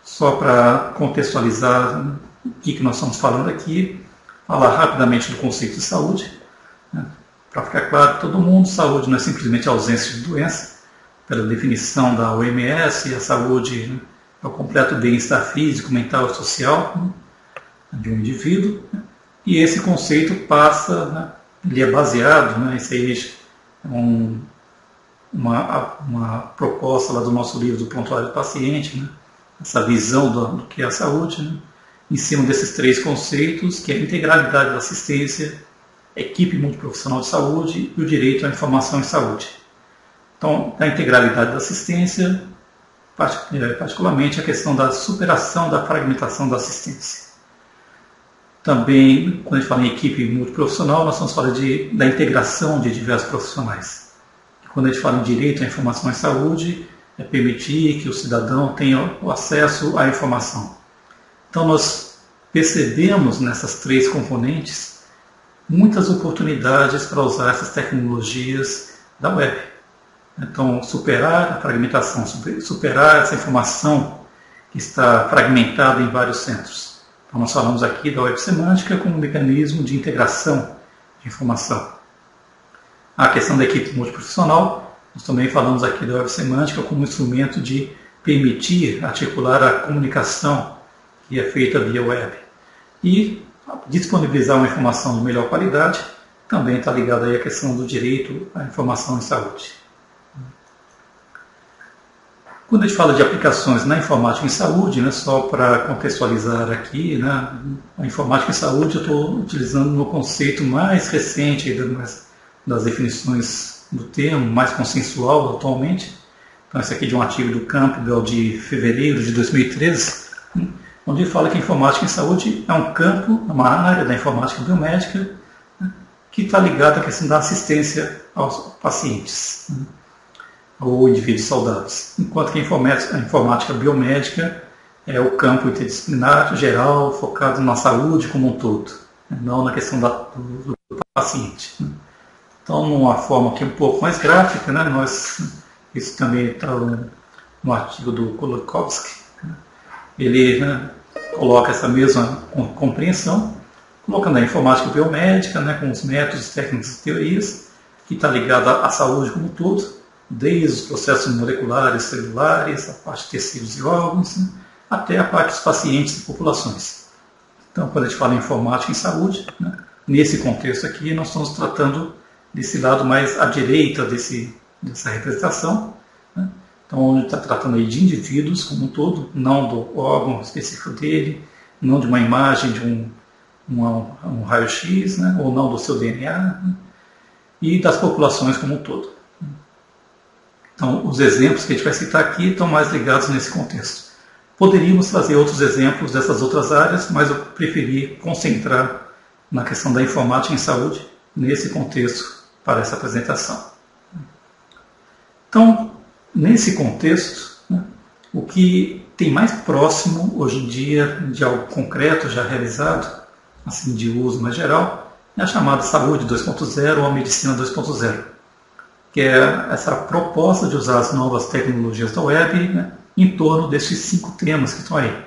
Speaker 1: só para contextualizar o que nós estamos falando aqui, falar rapidamente do conceito de saúde. Né, para ficar claro para todo mundo, saúde não é simplesmente ausência de doença. Pela definição da OMS, a saúde, né, é o completo bem-estar físico, mental e social, né, de um indivíduo, né? E esse conceito passa, né, ele é baseado, né, isso aí é uma proposta lá do nosso livro do Prontuário do Paciente, né, essa visão do que é a saúde, né, em cima desses três conceitos, que é a integralidade da assistência, a equipe multiprofissional de saúde e o direito à informação em saúde. Então, a integralidade da assistência, particularmente a questão da superação da fragmentação da assistência. Também, quando a gente fala em equipe multiprofissional, nós estamos falando da integração de diversos profissionais. Quando a gente fala em direito à informação em saúde, é permitir que o cidadão tenha o acesso à informação. Então, nós percebemos nessas três componentes muitas oportunidades para usar essas tecnologias da web. Então, superar a fragmentação, superar essa informação que está fragmentada em vários centros. Então, nós falamos aqui da Web Semântica como um mecanismo de integração de informação. A questão da equipe multiprofissional, nós também falamos aqui da Web Semântica como um instrumento de permitir articular a comunicação que é feita via web. E disponibilizar uma informação de melhor qualidade também está ligada aí à questão do direito à informação em saúde. Quando a gente fala de aplicações na informática em saúde, né, só para contextualizar aqui, né, a informática em saúde eu estou utilizando no conceito mais recente das definições do termo, mais consensual atualmente. Então, esse aqui é de um artigo do Campbell de fevereiro de 2013, onde ele fala que a informática em saúde é um campo, uma área da informática biomédica, né, que está ligada à questão da assistência aos pacientes, né, ou indivíduos saudáveis. Enquanto que a informática biomédica é o campo interdisciplinar, geral, focado na saúde como um todo, né, não na questão do paciente. Né. Então, numa forma aqui um pouco mais gráfica, né, isso também está no artigo do Kolakowski, né, ele, né, coloca essa mesma compreensão, colocando a informática biomédica, né, com os métodos, técnicas e teorias, que está ligada à saúde como um todo, desde os processos moleculares, celulares, a parte de tecidos e órgãos, né, até a parte dos pacientes e populações. Então, quando a gente fala em informática em saúde, né, nesse contexto aqui, nós estamos tratando desse lado mais à direita dessa representação, né? Então, onde está tratando aí de indivíduos como um todo, não do órgão específico dele, não de uma imagem de um raio-x, né? Ou não do seu DNA, né? E das populações como um todo. Então, os exemplos que a gente vai citar aqui estão mais ligados nesse contexto. Poderíamos fazer outros exemplos dessas outras áreas, mas eu preferi concentrar na questão da informática em saúde, nesse contexto, para essa apresentação. Então, nesse contexto, né, o que tem mais próximo, hoje em dia, de algo concreto já realizado, assim, de uso mais geral, é a chamada saúde 2.0 ou a medicina 2.0, que é essa proposta de usar as novas tecnologias da web, né, em torno desses 5 temas que estão aí,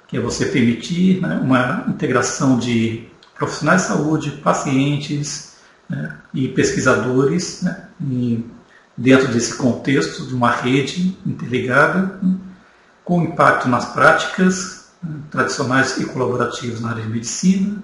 Speaker 1: que é você permitir, né, uma integração de profissionais de saúde, pacientes, né, e pesquisadores, né, dentro desse contexto de uma rede interligada, né, com impacto nas práticas, né, tradicionais e colaborativas na área de medicina,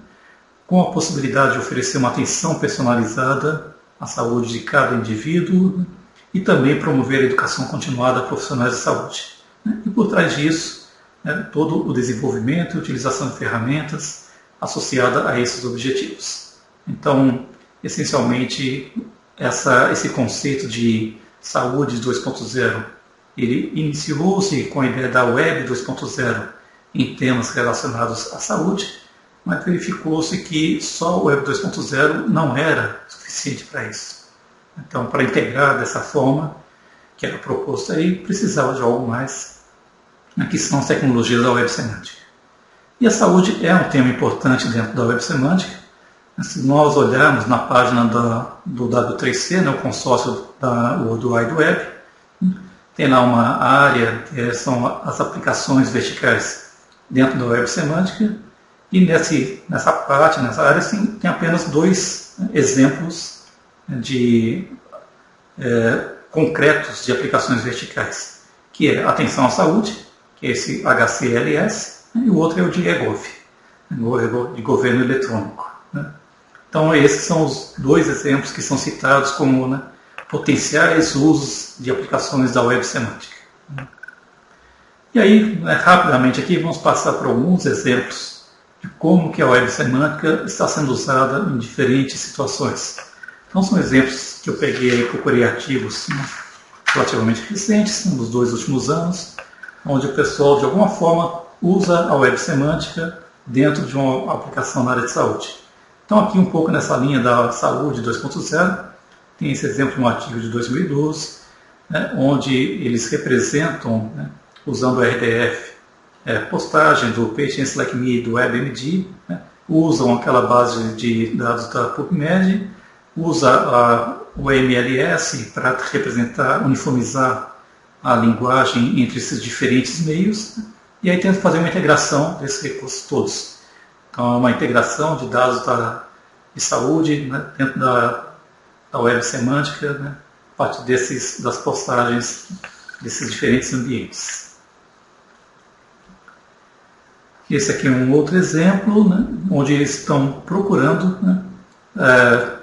Speaker 1: com a possibilidade de oferecer uma atenção personalizada à saúde de cada indivíduo, né, e também promover a educação continuada a profissionais de saúde. Né, e por trás disso, né, todo o desenvolvimento e utilização de ferramentas associada a esses objetivos. Então, essencialmente, esse conceito de saúde 2.0, ele iniciou-se com a ideia da web 2.0 em temas relacionados à saúde, mas verificou-se que só o web 2.0 não era suficiente para isso. Então, para integrar dessa forma, que era proposto aí, precisava de algo mais, né, que são as tecnologias da web semântica. E a saúde é um tema importante dentro da web semântica. Se nós olharmos na página do W3C, né, o consórcio da World Wide Web, tem lá uma área que são as aplicações verticais dentro da web semântica, e nessa área, sim, tem apenas 2 exemplos concretos de aplicações verticais, que é atenção à saúde, que é esse HCLS, e o outro é o de eGov, de governo eletrônico. Né? Então, esses são os 2 exemplos que são citados como, né, potenciais usos de aplicações da web semântica. E aí, né, rapidamente aqui, vamos passar por alguns exemplos de como que a web semântica está sendo usada em diferentes situações. Então, são exemplos que eu peguei e procurei artigos, né, relativamente recentes, nos 2 últimos anos, onde o pessoal, de alguma forma, usa a web semântica dentro de uma aplicação na área de saúde. Então, aqui um pouco nessa linha da saúde 2.0, tem esse exemplo de um artigo de 2012, né, onde eles representam, né, usando o RDF, postagem do Patients Like Me, do WebMD, né, usam aquela base de dados da PubMed, usa o MLS para representar, uniformizar a linguagem entre esses diferentes meios, né, e aí tenta fazer uma integração desses recursos todos. Então, é uma integração de dados de saúde, né, dentro da web semântica, né, a partir das postagens desses diferentes ambientes. Esse aqui é um outro exemplo, né, onde eles estão procurando, né,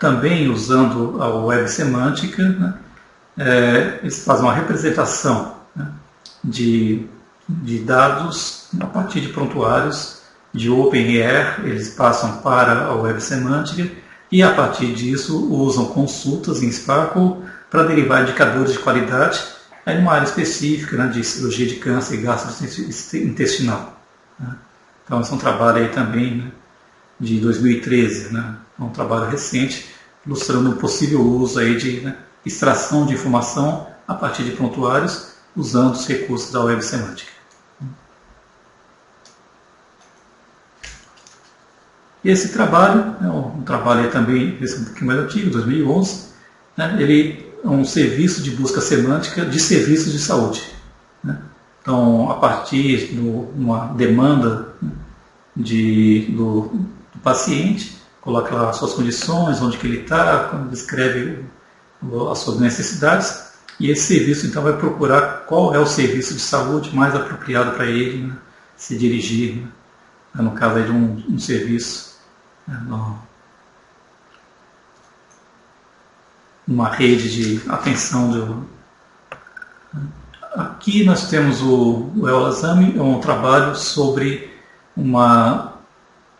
Speaker 1: também usando a web semântica, né, eles fazem uma representação, né, de dados a partir de prontuários de OpenAIR, eles passam para a web semântica e a partir disso usam consultas em Sparkle para derivar indicadores de qualidade em uma área específica, né, de cirurgia de câncer e gastrointestinal. Né. Então esse é um trabalho aí também, né, de 2013, né, um trabalho recente, ilustrando um possível uso aí de, né, extração de informação a partir de prontuários usando os recursos da web semântica. E esse trabalho, é um trabalho também um pouquinho mais antigo, 2011, né, ele é um serviço de busca semântica de serviços de saúde. Né? Então, a partir de uma demanda, né, do paciente, coloca lá as suas condições, onde que ele está, descreve as suas necessidades, e esse serviço então vai procurar qual é o serviço de saúde mais apropriado para ele, né, se dirigir, né, no caso aí de um serviço, numa rede de atenção. Aqui nós temos o Eolazame, é um trabalho sobre uma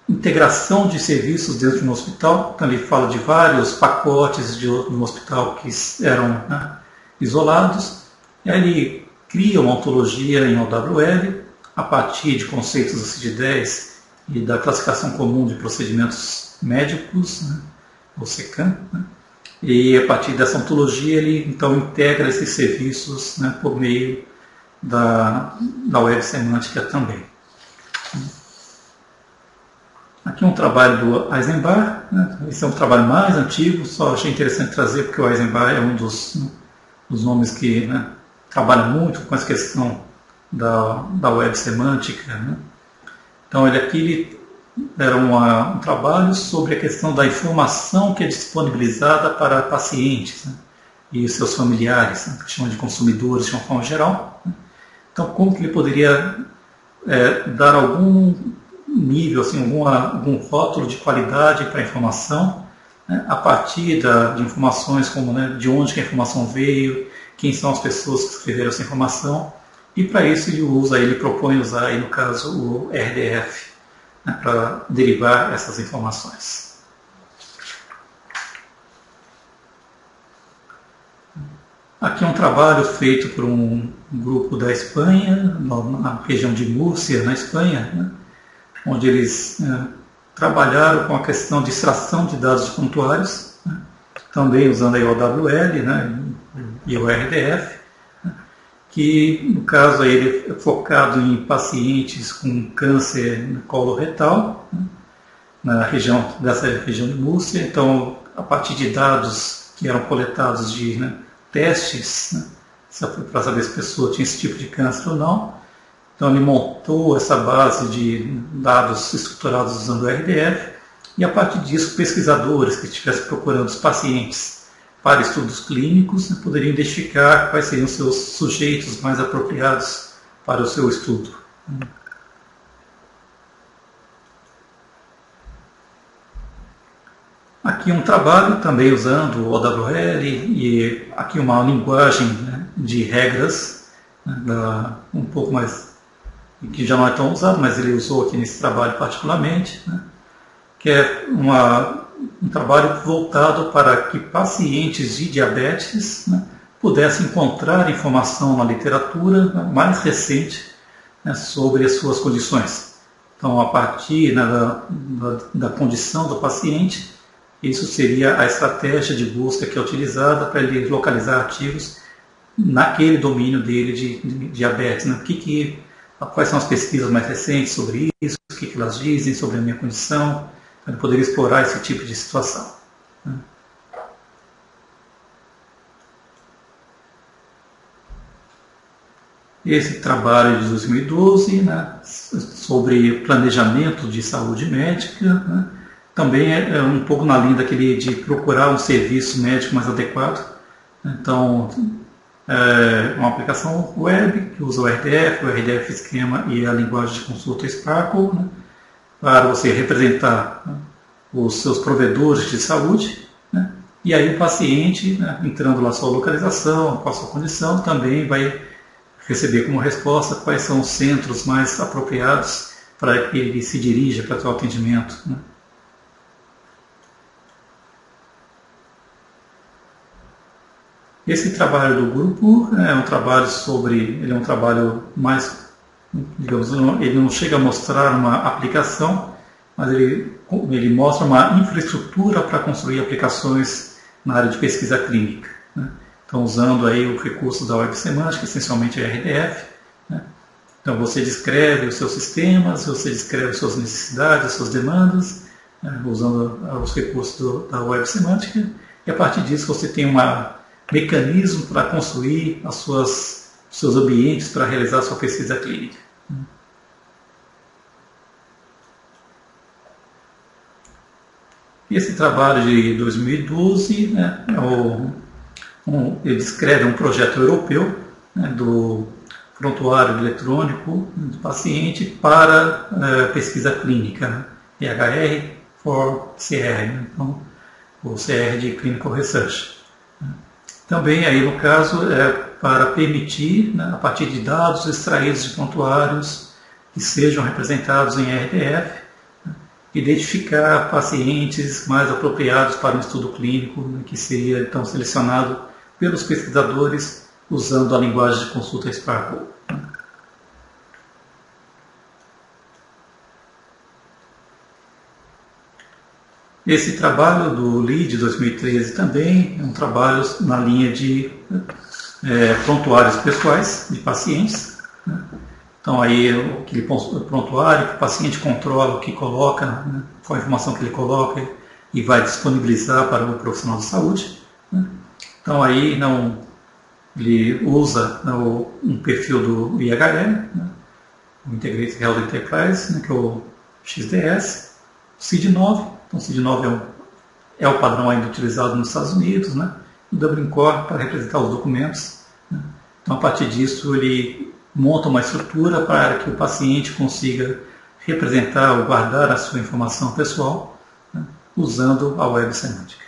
Speaker 1: integração de serviços dentro de um hospital. Então ele fala de vários pacotes de um hospital que eram isolados, e aí ele cria uma ontologia em OWL a partir de conceitos do CID-10 e da classificação comum de procedimentos médicos, o CECAM, e a partir dessa ontologia ele então integra esses serviços por meio da web semântica também. Aqui um trabalho do Eisenbach, esse é um trabalho mais antigo, só achei interessante trazer porque o Eisenbach é um dos nomes que trabalha muito com essa questão da web semântica. Então ele era um trabalho sobre a questão da informação que é disponibilizada para pacientes e seus familiares, que chamam de consumidores de uma forma geral. Então como que ele poderia dar algum nível, assim, algum rótulo de qualidade para a informação, a partir de informações como de onde que a informação veio, quem são as pessoas que escreveram essa informação, e para isso ele propõe usar, aí, no caso, o RDF, para derivar essas informações. Aqui é um trabalho feito por um grupo da Espanha, na região de Múrcia, na Espanha, onde eles trabalharam com a questão de extração de dados de prontuários, também usando a OWL e o RDF, que no caso aí, ele é focado em pacientes com câncer coloretal, dessa região de Múrcia. Então, a partir de dados que eram coletados de testes, para saber se a pessoa tinha esse tipo de câncer ou não. Então ele montou essa base de dados estruturados usando o RDF, e a partir disso pesquisadores que estivessem procurando os pacientes para estudos clínicos poderiam identificar quais seriam os seus sujeitos mais apropriados para o seu estudo. Aqui um trabalho também usando o OWL e aqui uma linguagem de regras, um pouco mais, que já não é tão usado, mas ele usou aqui nesse trabalho particularmente, que é um trabalho voltado para que pacientes de diabetes pudessem encontrar informação na literatura mais recente sobre as suas condições. Então, a partir da condição do paciente, isso seria a estratégia de busca que é utilizada para ele localizar artigos naquele domínio dele de diabetes. Quais são as pesquisas mais recentes sobre isso, o que elas dizem sobre a minha condição, para ele poder explorar esse tipo de situação. Esse trabalho de 2012, sobre planejamento de saúde médica, também é um pouco na linha daquele de procurar um serviço médico mais adequado. Então, é uma aplicação web que usa o RDF esquema e a linguagem de consulta Sparkle, para você representar os seus provedores de saúde, e aí o paciente, entrando lá sua localização, com a sua condição, também vai receber como resposta quais são os centros mais apropriados para que ele se dirija para o atendimento. Esse trabalho do grupo é um trabalho ele é um trabalho mais, digamos, ele não chega a mostrar uma aplicação, mas ele mostra uma infraestrutura para construir aplicações na área de pesquisa clínica. Então, usando aí o recurso da web semântica, essencialmente a RDF. Então, você descreve os seus sistemas, você descreve suas necessidades, suas demandas, usando os recursos da web semântica, e a partir disso você tem um mecanismo para construir os seus ambientes para realizar a sua pesquisa clínica. Esse trabalho de 2012 ele descreve um projeto europeu do prontuário eletrônico do paciente para pesquisa clínica, né? PHR for CR, né? Então, o CR de Clinical Research. Também, aí, no caso, para permitir, né, a partir de dados extraídos de prontuários que sejam representados em RDF, né, identificar pacientes mais apropriados para um estudo clínico, né, que seria, então, selecionado pelos pesquisadores usando a linguagem de consulta Sparkle. Esse trabalho do LEAD 2013 também é um trabalho na linha de prontuários pessoais de pacientes, né? Então, aí, aquele prontuário que o paciente controla o que coloca, né? Qual a informação que ele coloca e vai disponibilizar para o profissional de saúde, né? Então, aí, ele usa, né, um perfil do IHR, né? O Integrated Health Enterprise, né, que é o XDS, o CID-9. Então, o CID-9 é o padrão ainda utilizado nos Estados Unidos, né? O Dublin Core para representar os documentos, né? Então, a partir disso, ele monta uma estrutura para que o paciente consiga representar ou guardar a sua informação pessoal, né, usando a Web Semantic.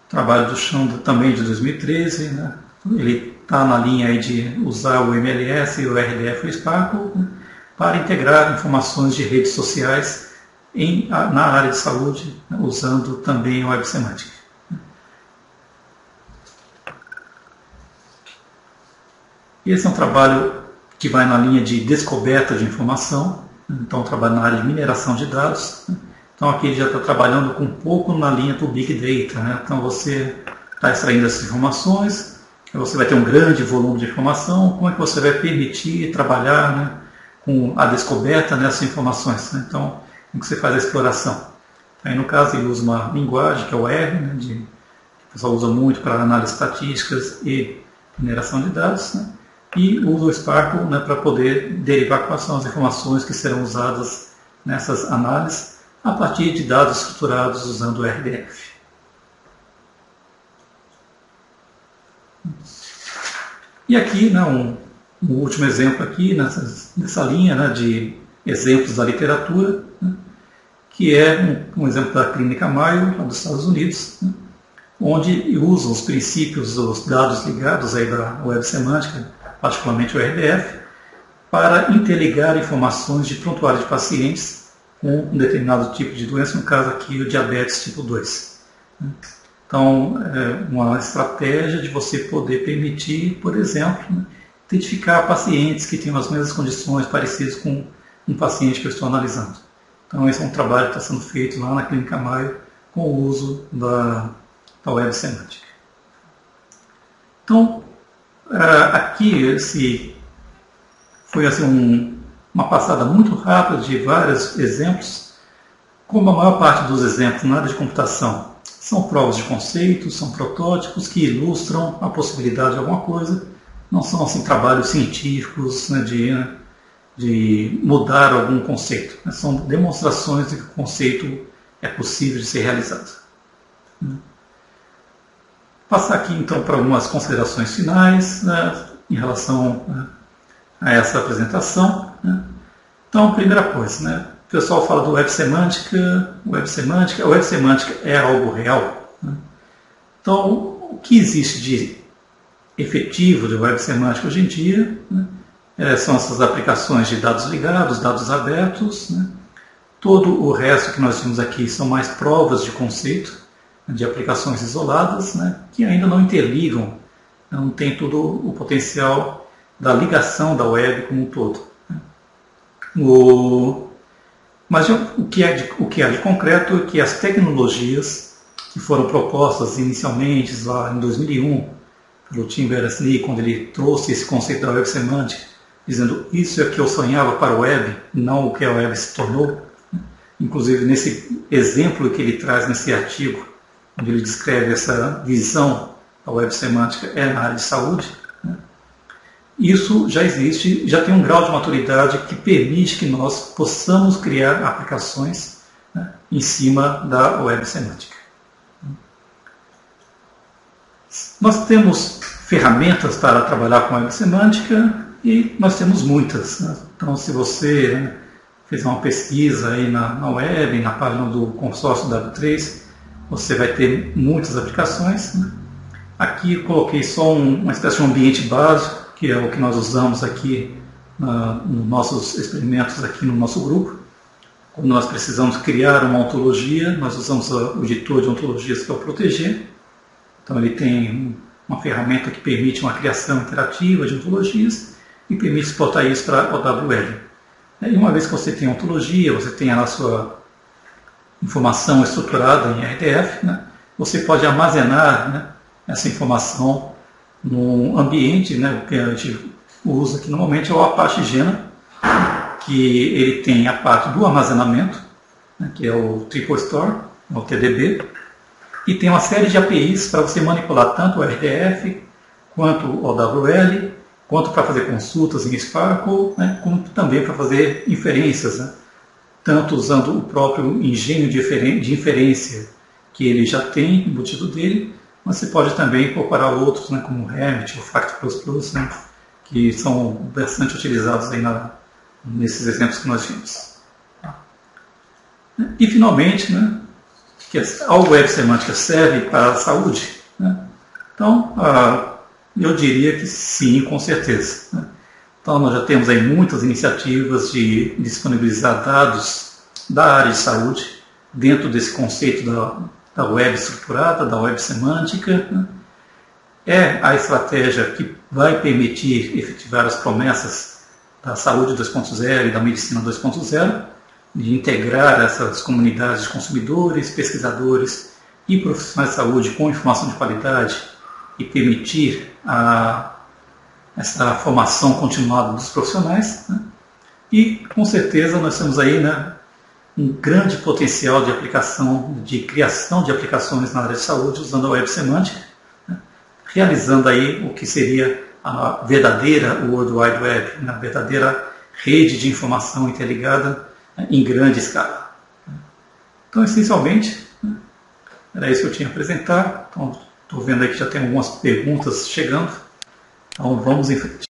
Speaker 1: Trabalho do Chão também de 2013, né? Ele está na linha aí de usar o MLS e o RDF e o Sparkle, né, para integrar informações de redes sociais na área de saúde, né, usando também o Web Semantic. Esse é um trabalho que vai na linha de descoberta de informação, né, então trabalho na área de mineração de dados, né. Então aqui ele já está trabalhando com um pouco na linha do Big Data, né. Então você está extraindo essas informações, você vai ter um grande volume de informação, como é que você vai permitir trabalhar, né, com a descoberta dessas informações, né? Então, como que você faz a exploração? Aí, no caso, ele usa uma linguagem, que é o R, né, que o pessoal usa muito para análise estatísticas e mineração de dados, né? E usa o Sparkle, né, para poder derivar quais são as informações que serão usadas nessas análises a partir de dados estruturados usando o RDF. E aqui, né, um último exemplo aqui nessa linha, né, de exemplos da literatura, né, que é um exemplo da Clínica Mayo, lá dos Estados Unidos, né, onde usam os princípios, os dados ligados aí da Web Semântica, particularmente o RDF, para interligar informações de prontuário de pacientes com um determinado tipo de doença, no caso aqui o diabetes tipo 2. Né. Então, é uma estratégia de você poder permitir, por exemplo, né, identificar pacientes que tenham as mesmas condições parecidas com um paciente que eu estou analisando. Então, esse é um trabalho que está sendo feito lá na Clínica Mayo com o uso da Web Semantic. Então, aqui esse foi assim, uma passada muito rápida de vários exemplos. Como a maior parte dos exemplos na área de computação são provas de conceitos, são protótipos que ilustram a possibilidade de alguma coisa, não são assim, trabalhos científicos, né, de mudar algum conceito, né, são demonstrações de que o conceito é possível de ser realizado. Passar aqui então para algumas considerações finais, né, em relação, né, a essa apresentação, né. Então, a primeira coisa, né, o pessoal fala do Web Semântica, a Web Semântica é algo real, né. Então, o que existe de efetivo de Web Semântica hoje em dia, né, são essas aplicações de dados ligados, dados abertos, né. Todo o resto que nós temos aqui são mais provas de conceito, né, de aplicações isoladas, né, que ainda não interligam, não tem todo o potencial da ligação da web como um todo. Né. Mas o que há de concreto é que as tecnologias que foram propostas inicialmente lá em 2001, pelo Tim Berners-Lee, quando ele trouxe esse conceito da Web Semântica, dizendo isso é o que eu sonhava para a web, não o que a web se tornou. Inclusive, nesse exemplo que ele traz nesse artigo, onde ele descreve essa visão da Web Semântica na área de saúde, né, isso já existe, já tem um grau de maturidade que permite que nós possamos criar aplicações, né, em cima da Web Semântica. Nós temos ferramentas para trabalhar com web semântica e nós temos muitas, né? Então, se você, né, fez uma pesquisa aí na web, na página do consórcio W3, você vai ter muitas aplicações, né? Aqui eu coloquei só uma espécie de um ambiente básico, que é o que nós usamos aqui nos nossos experimentos aqui no nosso grupo. Quando nós precisamos criar uma ontologia, nós usamos o editor de ontologias, que é o Proteger. Então ele tem uma ferramenta que permite uma criação interativa de ontologias e permite exportar isso para OWL. E uma vez que você tem a ontologia, você tem a sua informação estruturada em RDF, né, você pode armazenar, né, essa informação no ambiente, né, o que a gente usa aqui normalmente é o Apache Gena, que ele tem a parte do armazenamento, né, que é o Triple Store, o TDB, e tem uma série de APIs para você manipular tanto o RDF, quanto o OWL, quanto para fazer consultas em Sparkle, né, como também para fazer inferências, né, tanto usando o próprio engenho de inferência que ele já tem embutido dele, mas você pode também incorporar outros, né, como o Hermit ou Fact++, né, que são bastante utilizados aí nesses exemplos que nós vimos. E, finalmente, né, que a web semântica serve para a saúde, né? Então, eu diria que sim, com certeza, né? Então, nós já temos aí muitas iniciativas de disponibilizar dados da área de saúde dentro desse conceito da web estruturada, da web semântica, né? É a estratégia que vai permitir efetivar as promessas da saúde 2.0 e da medicina 2.0, de integrar essas comunidades de consumidores, pesquisadores e profissionais de saúde com informação de qualidade e permitir essa formação continuada dos profissionais, né? E, com certeza, nós temos aí, né, um grande potencial de aplicação, de criação de aplicações na área de saúde usando a web semântica, né? Realizando aí o que seria a verdadeira World Wide Web, né? A verdadeira rede de informação interligada, né, em grande escala. Então, essencialmente, né, era isso que eu tinha a apresentar. Então, estou vendo aí que já tem algumas perguntas chegando. Então, vamos em frente.